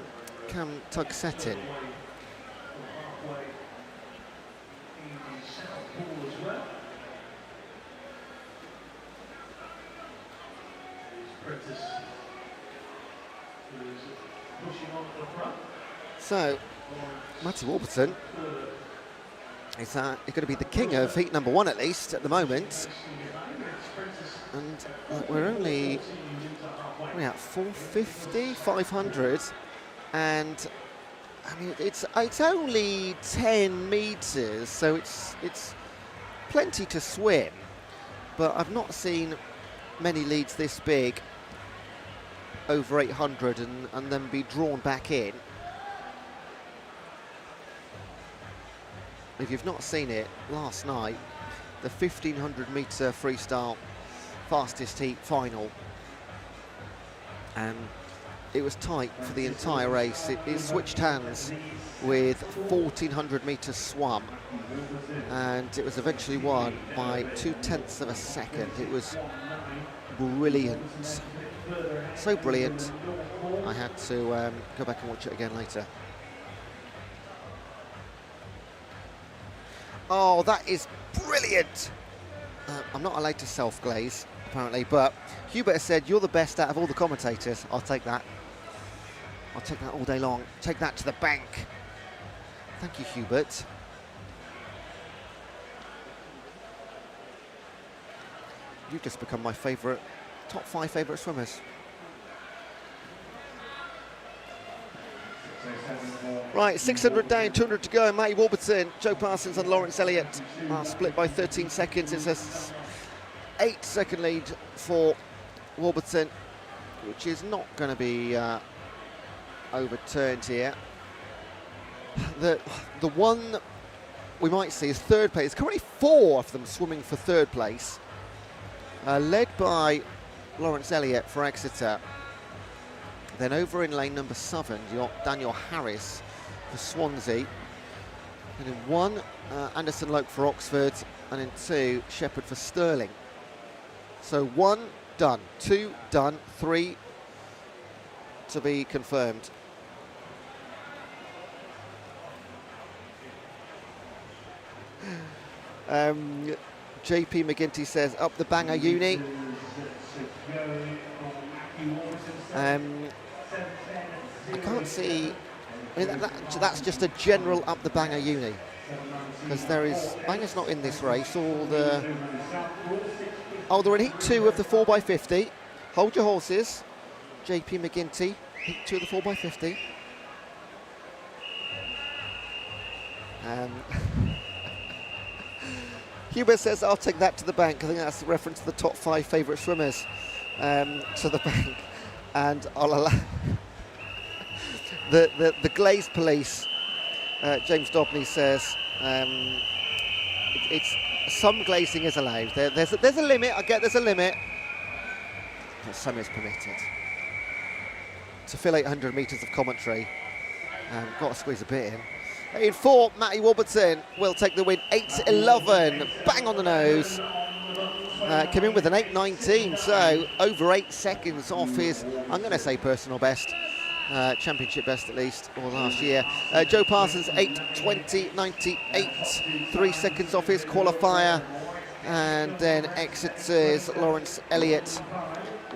Tugsetin. So, Matty Warburton is going to be the king of heat number 1, at least at the moment. And we're only at 450, 500 And I mean, it's only 10 meters, so it's plenty to swim. But I've not seen many leads this big over 800 and then be drawn back in. If you've not seen it, last night, the 1500 meter freestyle fastest heat final, and it was tight for the entire race. It switched hands with 1400 meters swum, and it was eventually won by 0.2 of a second. It was brilliant, so brilliant. I had to go back and watch it again later. Oh, that is brilliant. I'm not allowed to self-glaze, apparently, but Hubert has said, you're the best out of all the commentators. I'll take that. I'll take that all day long. Take that to the bank. Thank you, Hubert. You've just become my favourite, top 5 favourite swimmers. Right, 600 down, 200 to go. Matty Warburton, Joe Parsons and Lawrence Elliott are split by 13 seconds. It's a 8-second lead for Warburton, which is not going to be overturned here. The one we might see is third place. Currently 4 of them swimming for third place, led by Lawrence Elliott for Exeter. Then over in lane number 7, you've got Daniel Harris for Swansea. And in 1, Anderson Loke for Oxford. And in 2, Shepherd for Stirling. So 1 done, 2 done, 3 to be confirmed. JP McGinty says, up the banger uni. I can't see, I mean, that's just a general up the banger uni, because banger's not in this race. They're in heat 2 of the 4x50. Hold your horses, JP McGinty, heat 2 of the 4x50. Hubert says, I'll take that to the bank. I think that's a reference to the top 5 favourite swimmers, to the bank. And I'll allow the glaze police. James Dobney says it's some glazing is allowed. There's a limit. I get there's a limit, but some is permitted. To fill 800 metres of commentary, got to squeeze a bit in. In 4, Matty Warburton will take the win. 8:11, bang on the nose. Came in with an 8:19, so over 8 seconds off his, I'm going to say, personal best, championship best at least, or last year. Joe Parsons, 8:20.98, 3 seconds off his qualifier. And then Exeter's Lawrence Elliott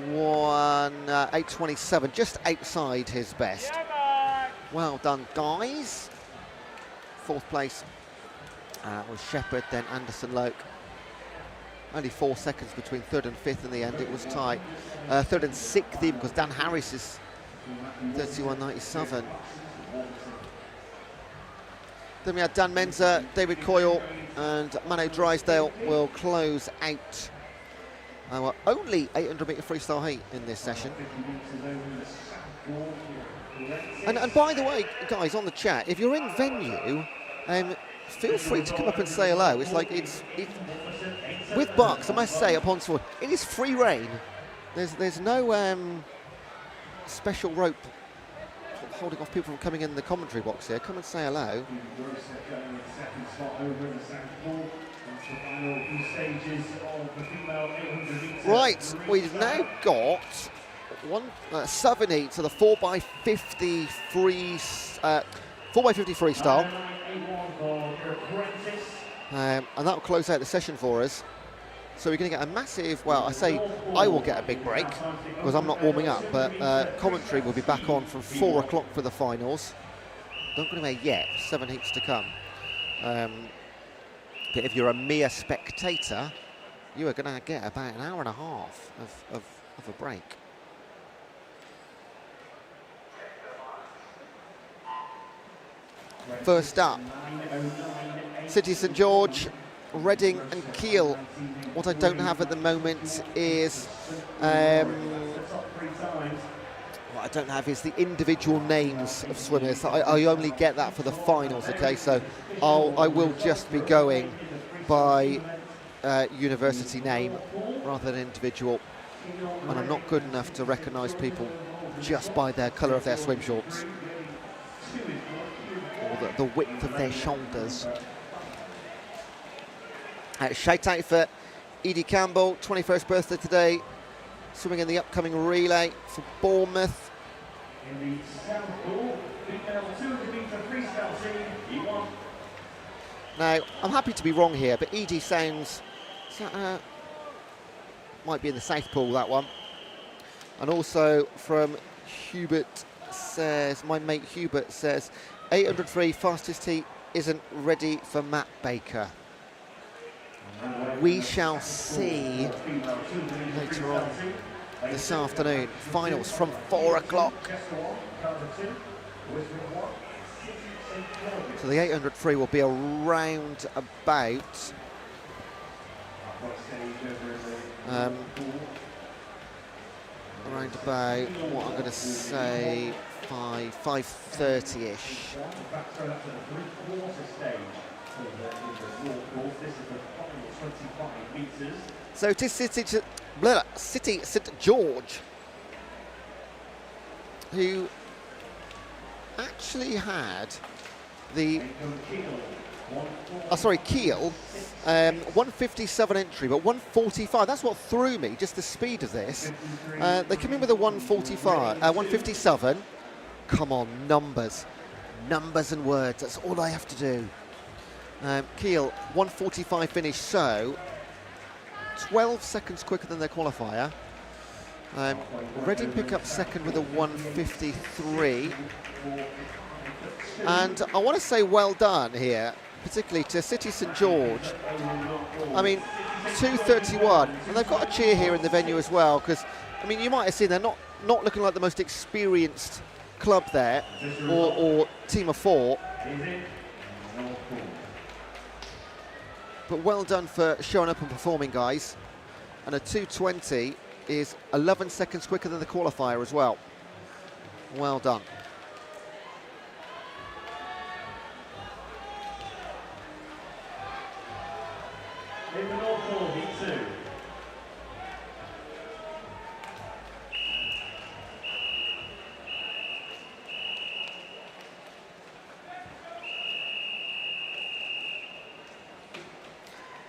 won 8:27, just outside his best. Well done, guys. 4th place was Shepherd, then Anderson Loke. Only 4 seconds between 3rd and 5th in the end. It was tight. 3rd and 6th even, because Dan Harris is 31.97. Then we had Dan Menzer, David Coyle and Mano Drysdale will close out our only 800 metre freestyle heat in this session. And by the way, guys, on the chat, if you're in venue, feel free to come up and say hello. It's like it's with BUCS, I must say, at Ponsford, it is free reign. There's no special rope holding off people from coming in the commentary box here. Come and say hello. Right, we've now got 7 heats to the 4x50 freestyle. And that will close out the session for us. So we're going to get a massive, well, I say I will get a big break because I'm not warming up, but commentary will be back on from 4 o'clock for the finals. Don't go anywhere yet, 7 heats to come. But if you're a mere spectator, you are going to get about an hour and a half of a break. First up, City St George, Reading and Kiel. What I don't have at the moment is what I don't have is the individual names of swimmers. I only get that for the finals, okay? So I will just be going by university name rather than individual. And I'm not good enough to recognise people just by their colour of their swim shorts or the width of their shoulders. Shout out for Edie Campbell, 21st birthday today, swimming in the upcoming relay for Bournemouth. In the South Pool, female 200-metre freestyle team, he won. Now, I'm happy to be wrong here, but Edie sounds... might be in the South Pool, that one. And also from Hubert says, my mate Hubert says, 800 free, fastest heat isn't ready for Matt Baker. We shall see later on this afternoon. Finals from 4 o'clock. So the 800 free will be around about what I'm going to say 5:30ish. So it is City St George, who actually had the Kiel 157 entry, but 145. That's what threw me, just the speed of this. They come in with a 157. Come on, numbers and words. That's all I have to do. Kiel 145 finish, so 12 seconds quicker than their qualifier. Reading pick up second with a 153. And I want to say well done here, particularly to City St George. I mean, 2:31, and they've got a cheer here in the venue as well, because, I mean, you might have seen they're not looking like the most experienced club there, or team of four. But well done for showing up and performing, guys. And a 2:20 is 11 seconds quicker than the qualifier as well. Well done. In the North Pool, heat 2.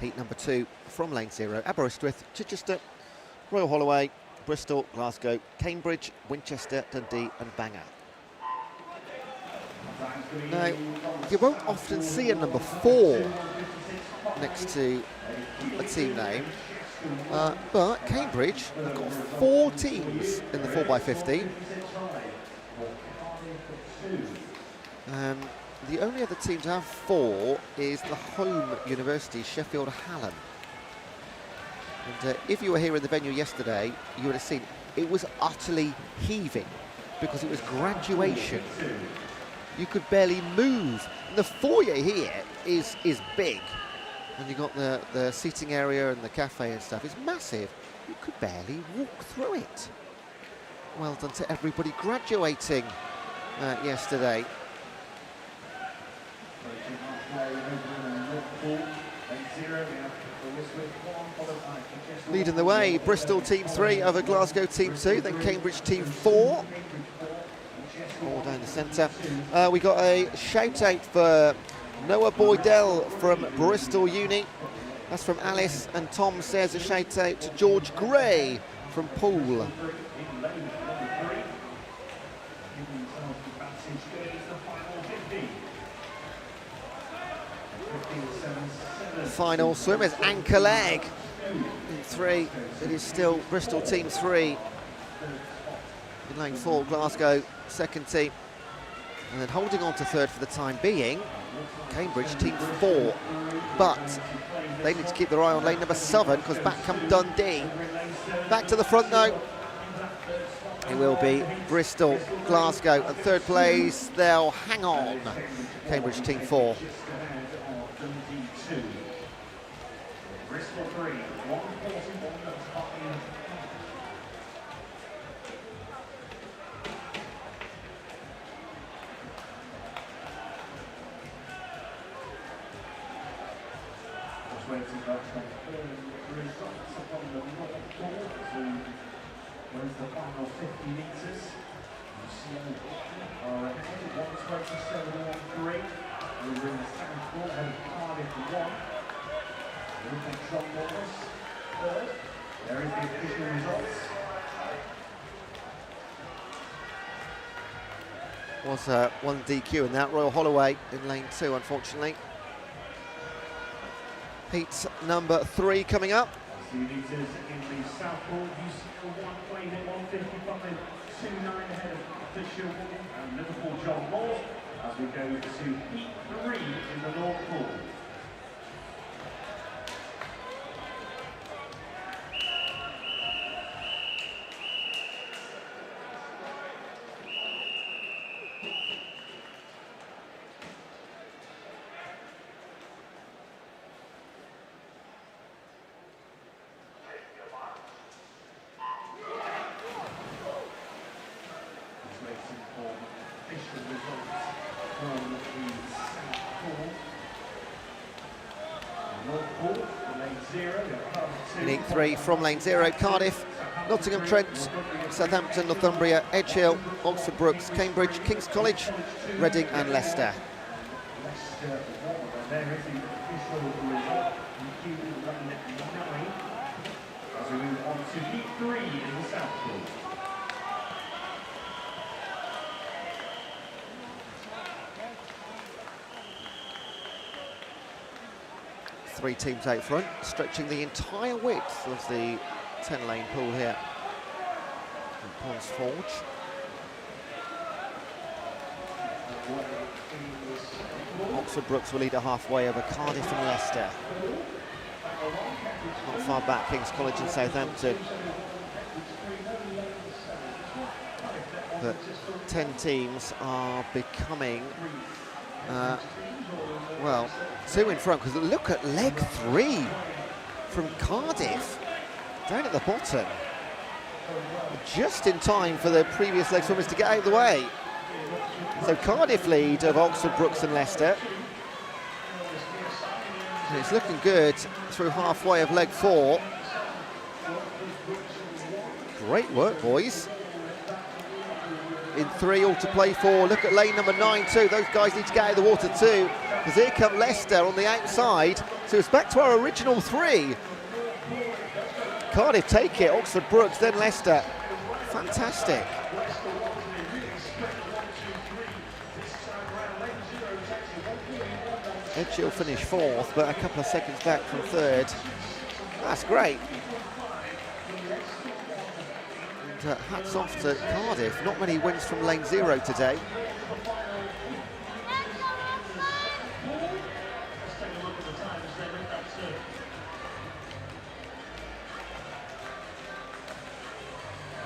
Heat number 2 from lane 0, Aberystwyth, Chichester, Royal Holloway, Bristol, Glasgow, Cambridge, Winchester, Dundee and Bangor. Now, you won't often see a number 4 next to a team name, but Cambridge have got 4 teams in the 4x50. The only other team to have 4 is the home university, Sheffield Hallam. And if you were here in the venue yesterday, you would have seen it was utterly heaving because it was graduation. You could barely move. And the foyer here is big. And you've got the seating area and the cafe and stuff. It's massive. You could barely walk through it. Well done to everybody graduating yesterday. Leading the way, Bristol Team 3 over Glasgow Team 2, then Cambridge Team 4. All down the centre. We got a shout out for Noah Boydell from Bristol Uni. That's from Alice, and Tom says a shout out to George Gray from Poole. Final swim is anchor leg in 3. It is still Bristol Team 3. In lane 4, Glasgow second team. And then holding on to third for the time being, Cambridge Team 4. But they need to keep their eye on lane number 7 because back come Dundee. Back to the front though. It will be Bristol, Glasgow, and third place, they'll hang on. Cambridge Team 4. Bristol 3, 141. Waiting back from the results upon the North Pole to wins the final 50 metres. You see are ahead, 127.13. Over in the South Pole, ahead of Cardiff 1. Look at John Morris, third. There is the official results. Was one DQ in that, Royal Holloway in lane 2, unfortunately. Heat number 3 coming up. 2 metres in the South Pole, UCL 1 playing at 155.29 ahead of official and Liverpool John Moore as we go to Heat 3 in the North Pole. In Heat 3 from lane 0, Cardiff, Nottingham Trent, Southampton, Northumbria, Edge Hill, Oxford Brookes, Cambridge, King's College, Reading and Leicester. There is the official result in Q1 9 as we move on to Heat 3 in the South Pole. Three teams out front, stretching the entire width of the 10-lane pool here in Ponds Forge. Oxford Brookes will lead a halfway over Cardiff and Leicester. Not far back, King's College and Southampton. But 10 teams are becoming, well, 2 in front, because look at leg 3 from Cardiff, down at the bottom. Just in time for the previous leg swimmers to get out of the way. So Cardiff lead of Oxford, Brookes and Leicester. And it's looking good through halfway of leg 4. Great work, boys. In 3, all to play for. Look at lane number 9 too. Those guys need to get out of the water too, because here come Leicester on the outside. So it's back to our original 3. Cardiff take it, Oxford Brookes, then Leicester. Fantastic. Edge Hill finish 4th, but a couple of seconds back from 3rd. That's great. And hats off to Cardiff. Not many wins from lane 0 today.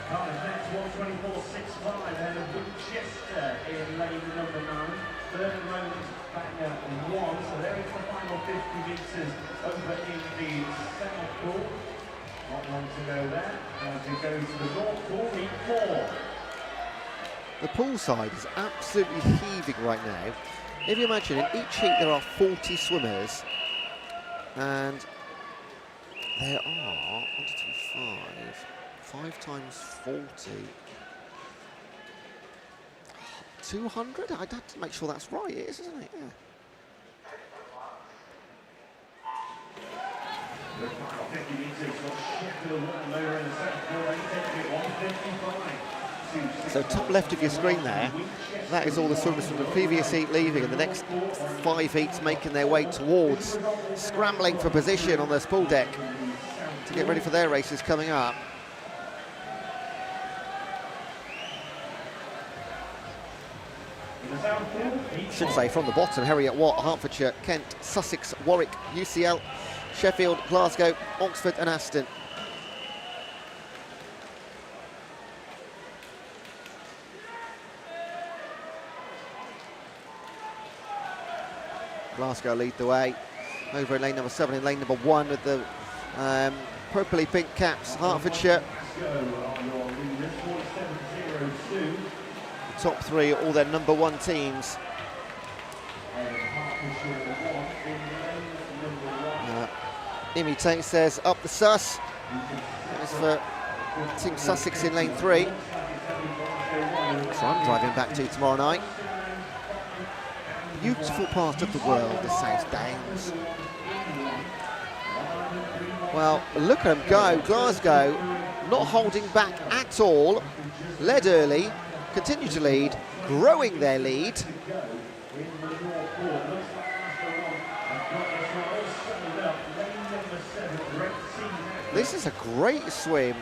Cardiff next, 124.65 ahead of Winchester in lane number 9. Third and moment banger 1, so there is the final 50 metres over in the South Pool. Not long to go there as we go to the North Pool, Heat 4. The poolside is absolutely heaving right now. If you imagine, in each heat there are 40 swimmers, and there are 5 times 40. 200? I'd have to make sure that's right, it is, isn't it? Yeah. The final 50 metres for Sheffield and lower in the South Pool, 155. So top left of your screen there, that is all the swimmers from the previous heat leaving, and the next 5 heats making their way towards scrambling for position on the spool deck to get ready for their races coming up. Should say from the bottom, Heriot Watt, Hertfordshire, Kent, Sussex, Warwick, UCL, Sheffield, Glasgow, Oxford and Aston. Glasgow lead the way. Over in lane number 7, in lane number 1 with the purpley pink caps, Hertfordshire. The top 3, all their number 1 teams. Imitate says up the sus. That's for Team Sussex in lane 3. So I'm driving back to tomorrow night. Beautiful part of the world, the South Downs. Well, look at them go. Glasgow not holding back at all. Led early, continue to lead, growing their lead. This is a great swim.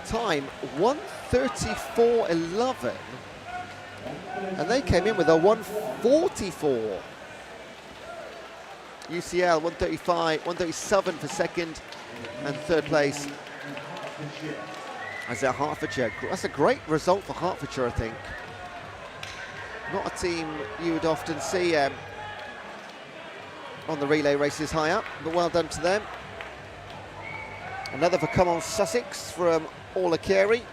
Time 1:34.11, and they came in with a 1:44. UCL 1:35, 1:37 for second, and third place as at Hertfordshire. That's a great result for Hertfordshire, I think. Not a team you would often see on the relay races high up, but well done to them. Another for Come On Sussex from Orla Carey.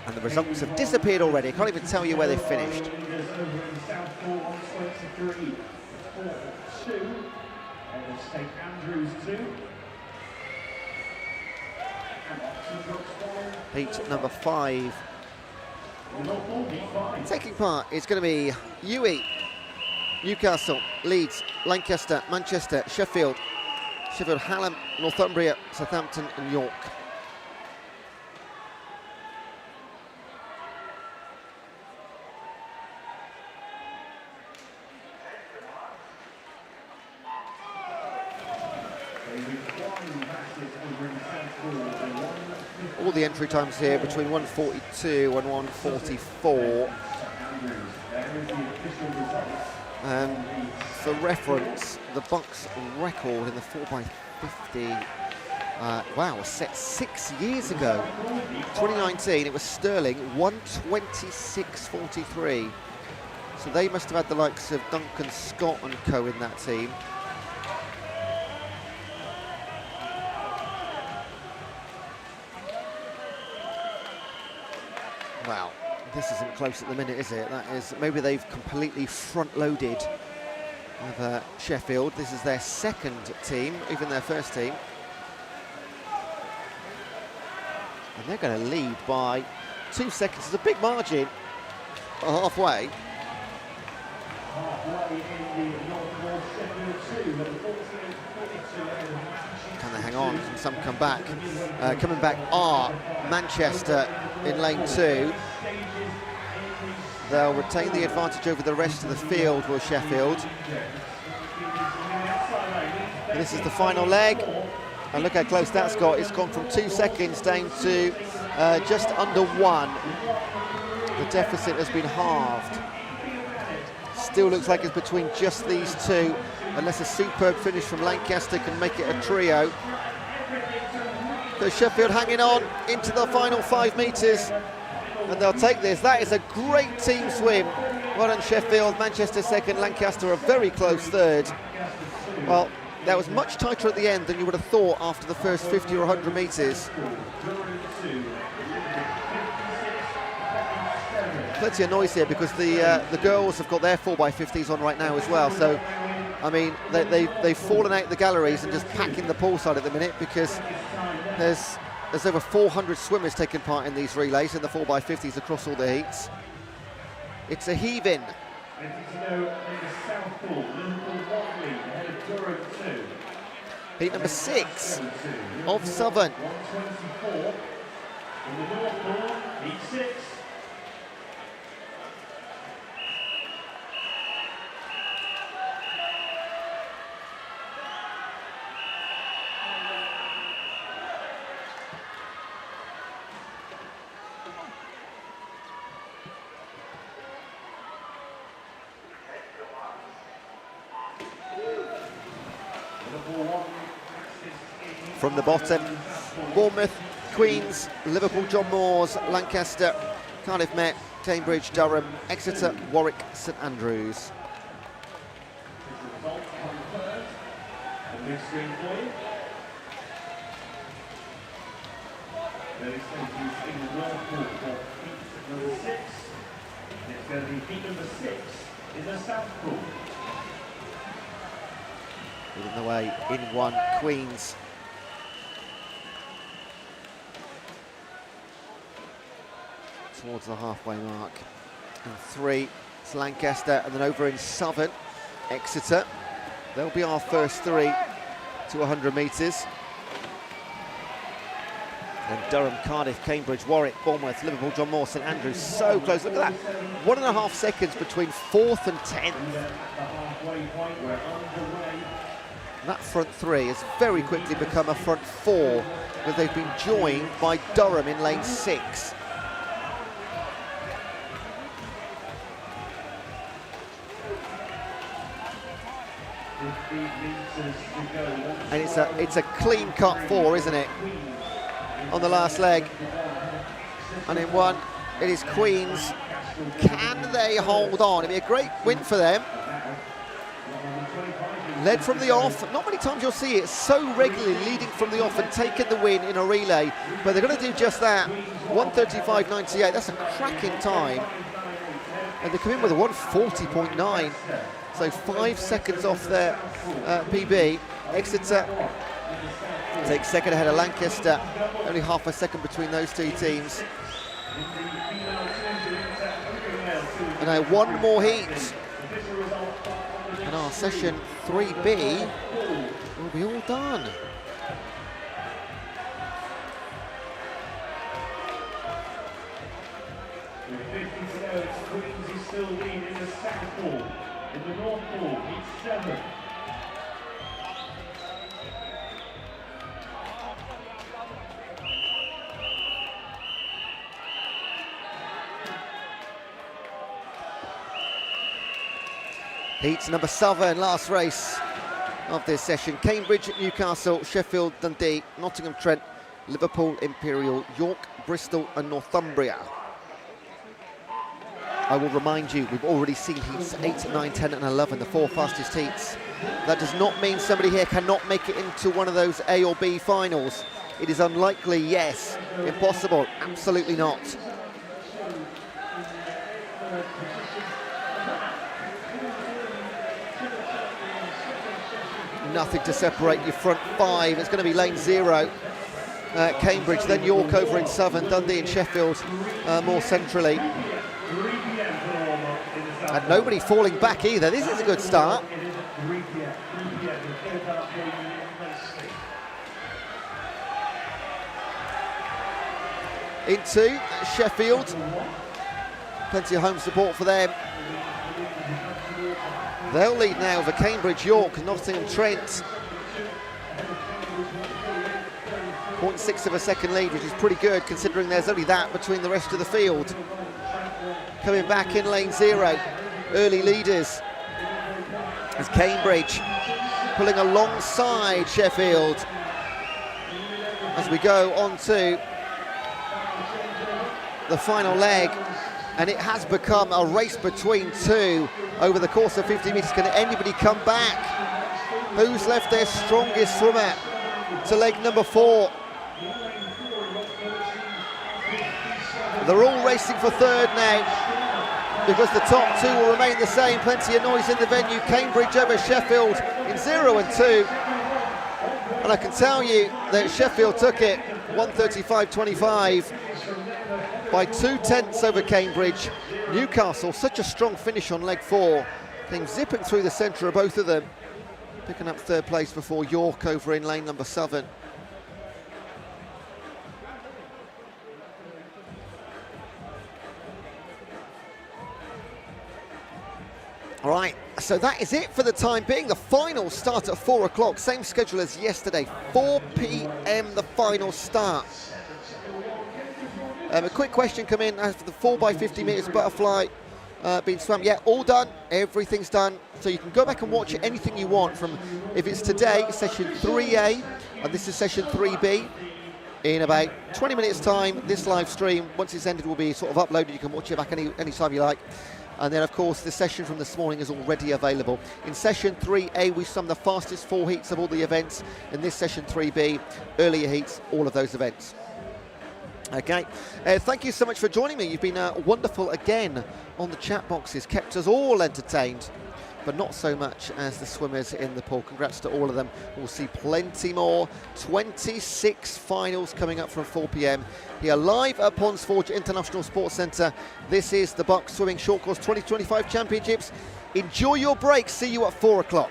And the results have disappeared already. I can't even tell you where they finished. Heat number 5. Taking part, it's going to be UE, Newcastle, Leeds, Lancaster, Manchester, Sheffield, Hallam, Northumbria, Southampton and York. All the entry times here between 1:42 and 1:44. For reference, the BUCS record in the 4x50 wow, was set 6 years ago. 2019, it was Sterling, 1:26.43. So they must have had the likes of Duncan Scott and co in that team. Wow, this isn't close at the minute, is it? That is, maybe they've completely front-loaded with Sheffield. This is their second team, even their first team. And they're going to lead by 2 seconds. It's a big margin, halfway. Can they hang on? Can some come back? Coming back are Manchester in lane 2. They'll retain the advantage over the rest of the field, will Sheffield. And this is the final leg. And look how close that's got. It's gone from 2 seconds down to just under 1. The deficit has been halved. Still looks like it's between just these two, unless a superb finish from Lancaster can make it a trio. So Sheffield hanging on into the final 5 metres, and they'll take this. That is a great team swim. Well done Sheffield. Manchester second, Lancaster a very close third. Well, that was much tighter at the end than you would have thought after the first 50 or 100 metres. Plenty of noise here because the girls have got their 4x50s on right now as well. So, I mean, they've fallen out the galleries and just packing the poolside at the minute because there's over 400 swimmers taking part in these relays in the 4x50s across all the heats. It's a heave-in. Heat number 6 of Southern. From the bottom, Bournemouth, Queens, Liverpool, John Moores, Lancaster, Cardiff Met, Cambridge, Durham, Exeter, Warwick, St Andrews. Big screen for you. Very thank you in the North Pool for heat number 6. It's going to be heat number 6 in the South Pool. Leading the way in 1, Queens. Towards the halfway mark. In 3, it's Lancaster, and then over in Southern, Exeter. They'll be our first 3 to 100 metres. And Durham, Cardiff, Cambridge, Warwick, Bournemouth, Liverpool, John Moore, St Andrews, so close. Look at that, 1.5 seconds between 4th and 10th. That front 3 has very quickly become a front 4, because they've been joined by Durham in lane 6. And it's a clean cut 4, isn't it? On the last leg. And in 1, it is Queens. Can they hold on? It'd be a great win for them. Led from the off. Not many times you'll see it so regularly leading from the off and taking the win in a relay. But they're going to do just that. 1:35.98. That's a cracking time. And they come in with a 1:40.9. So 5 seconds off their PB. Exeter takes second ahead of Lancaster. Only half a second between those 2 teams. And now 1 more heat. And our session 3B will be all done. With 50 to go, Queens is still leading in the second pool. In the North Pool, it's 7. Heats number 7, last race of this session. Cambridge, Newcastle, Sheffield, Dundee, Nottingham, Trent, Liverpool, Imperial, York, Bristol and Northumbria. I will remind you, we've already seen heats 8, 9, 10 and 11, the 4 fastest heats. That does not mean somebody here cannot make it into one of those A or B finals. It is unlikely, yes. Impossible, absolutely not. Nothing to separate your front 5. It's going to be lane 0. Cambridge, then York over in Southern, Dundee and Sheffield more centrally. And nobody falling back either. This is a good start. Into Sheffield. Plenty of home support for them. They'll lead now over Cambridge, York, Nottingham, Trent. 0.6 of a second lead, which is pretty good considering there's only that between the rest of the field. Coming back in lane 0, early leaders as Cambridge pulling alongside Sheffield as we go on to the final leg. And it has become a race between 2 over the course of 50 metres. Can anybody come back? Who's left their strongest swimmer to leg number 4? They're all racing for 3rd now because the top 2 will remain the same. Plenty of noise in the venue. Cambridge over Sheffield in 0 and 2. And I can tell you that Sheffield took it 1:35.25. by 2/10 over Cambridge. Newcastle, such a strong finish on leg 4. Came zipping through the centre of both of them, picking up 3rd place before York over in lane number 7. All right, so that is it for the time being. The final start at 4 o'clock, same schedule as yesterday, 4 p.m. the final start. A quick question come in as for the 4x50 metres butterfly being swum. Yeah, all done, everything's done. So you can go back and watch it anything you want from, if it's today, session 3A, and this is session 3B. In about 20 minutes time, this live stream, once it's ended, will be sort of uploaded. You can watch it back any time you like. And then, of course, the session from this morning is already available. In session 3A, we sum the fastest 4 heats of all the events. In this session 3B, earlier heats, all of those events. Okay, thank you so much for joining me. You've been wonderful again on the chat boxes, kept us all entertained, but not so much as the swimmers in the pool. Congrats to all of them. We'll see plenty more. 26 finals coming up from 4 p.m. here live at Ponds Forge International Sports Centre. This is the BUCS Swimming Short Course 2025 Championships. Enjoy your break. See you at 4 o'clock.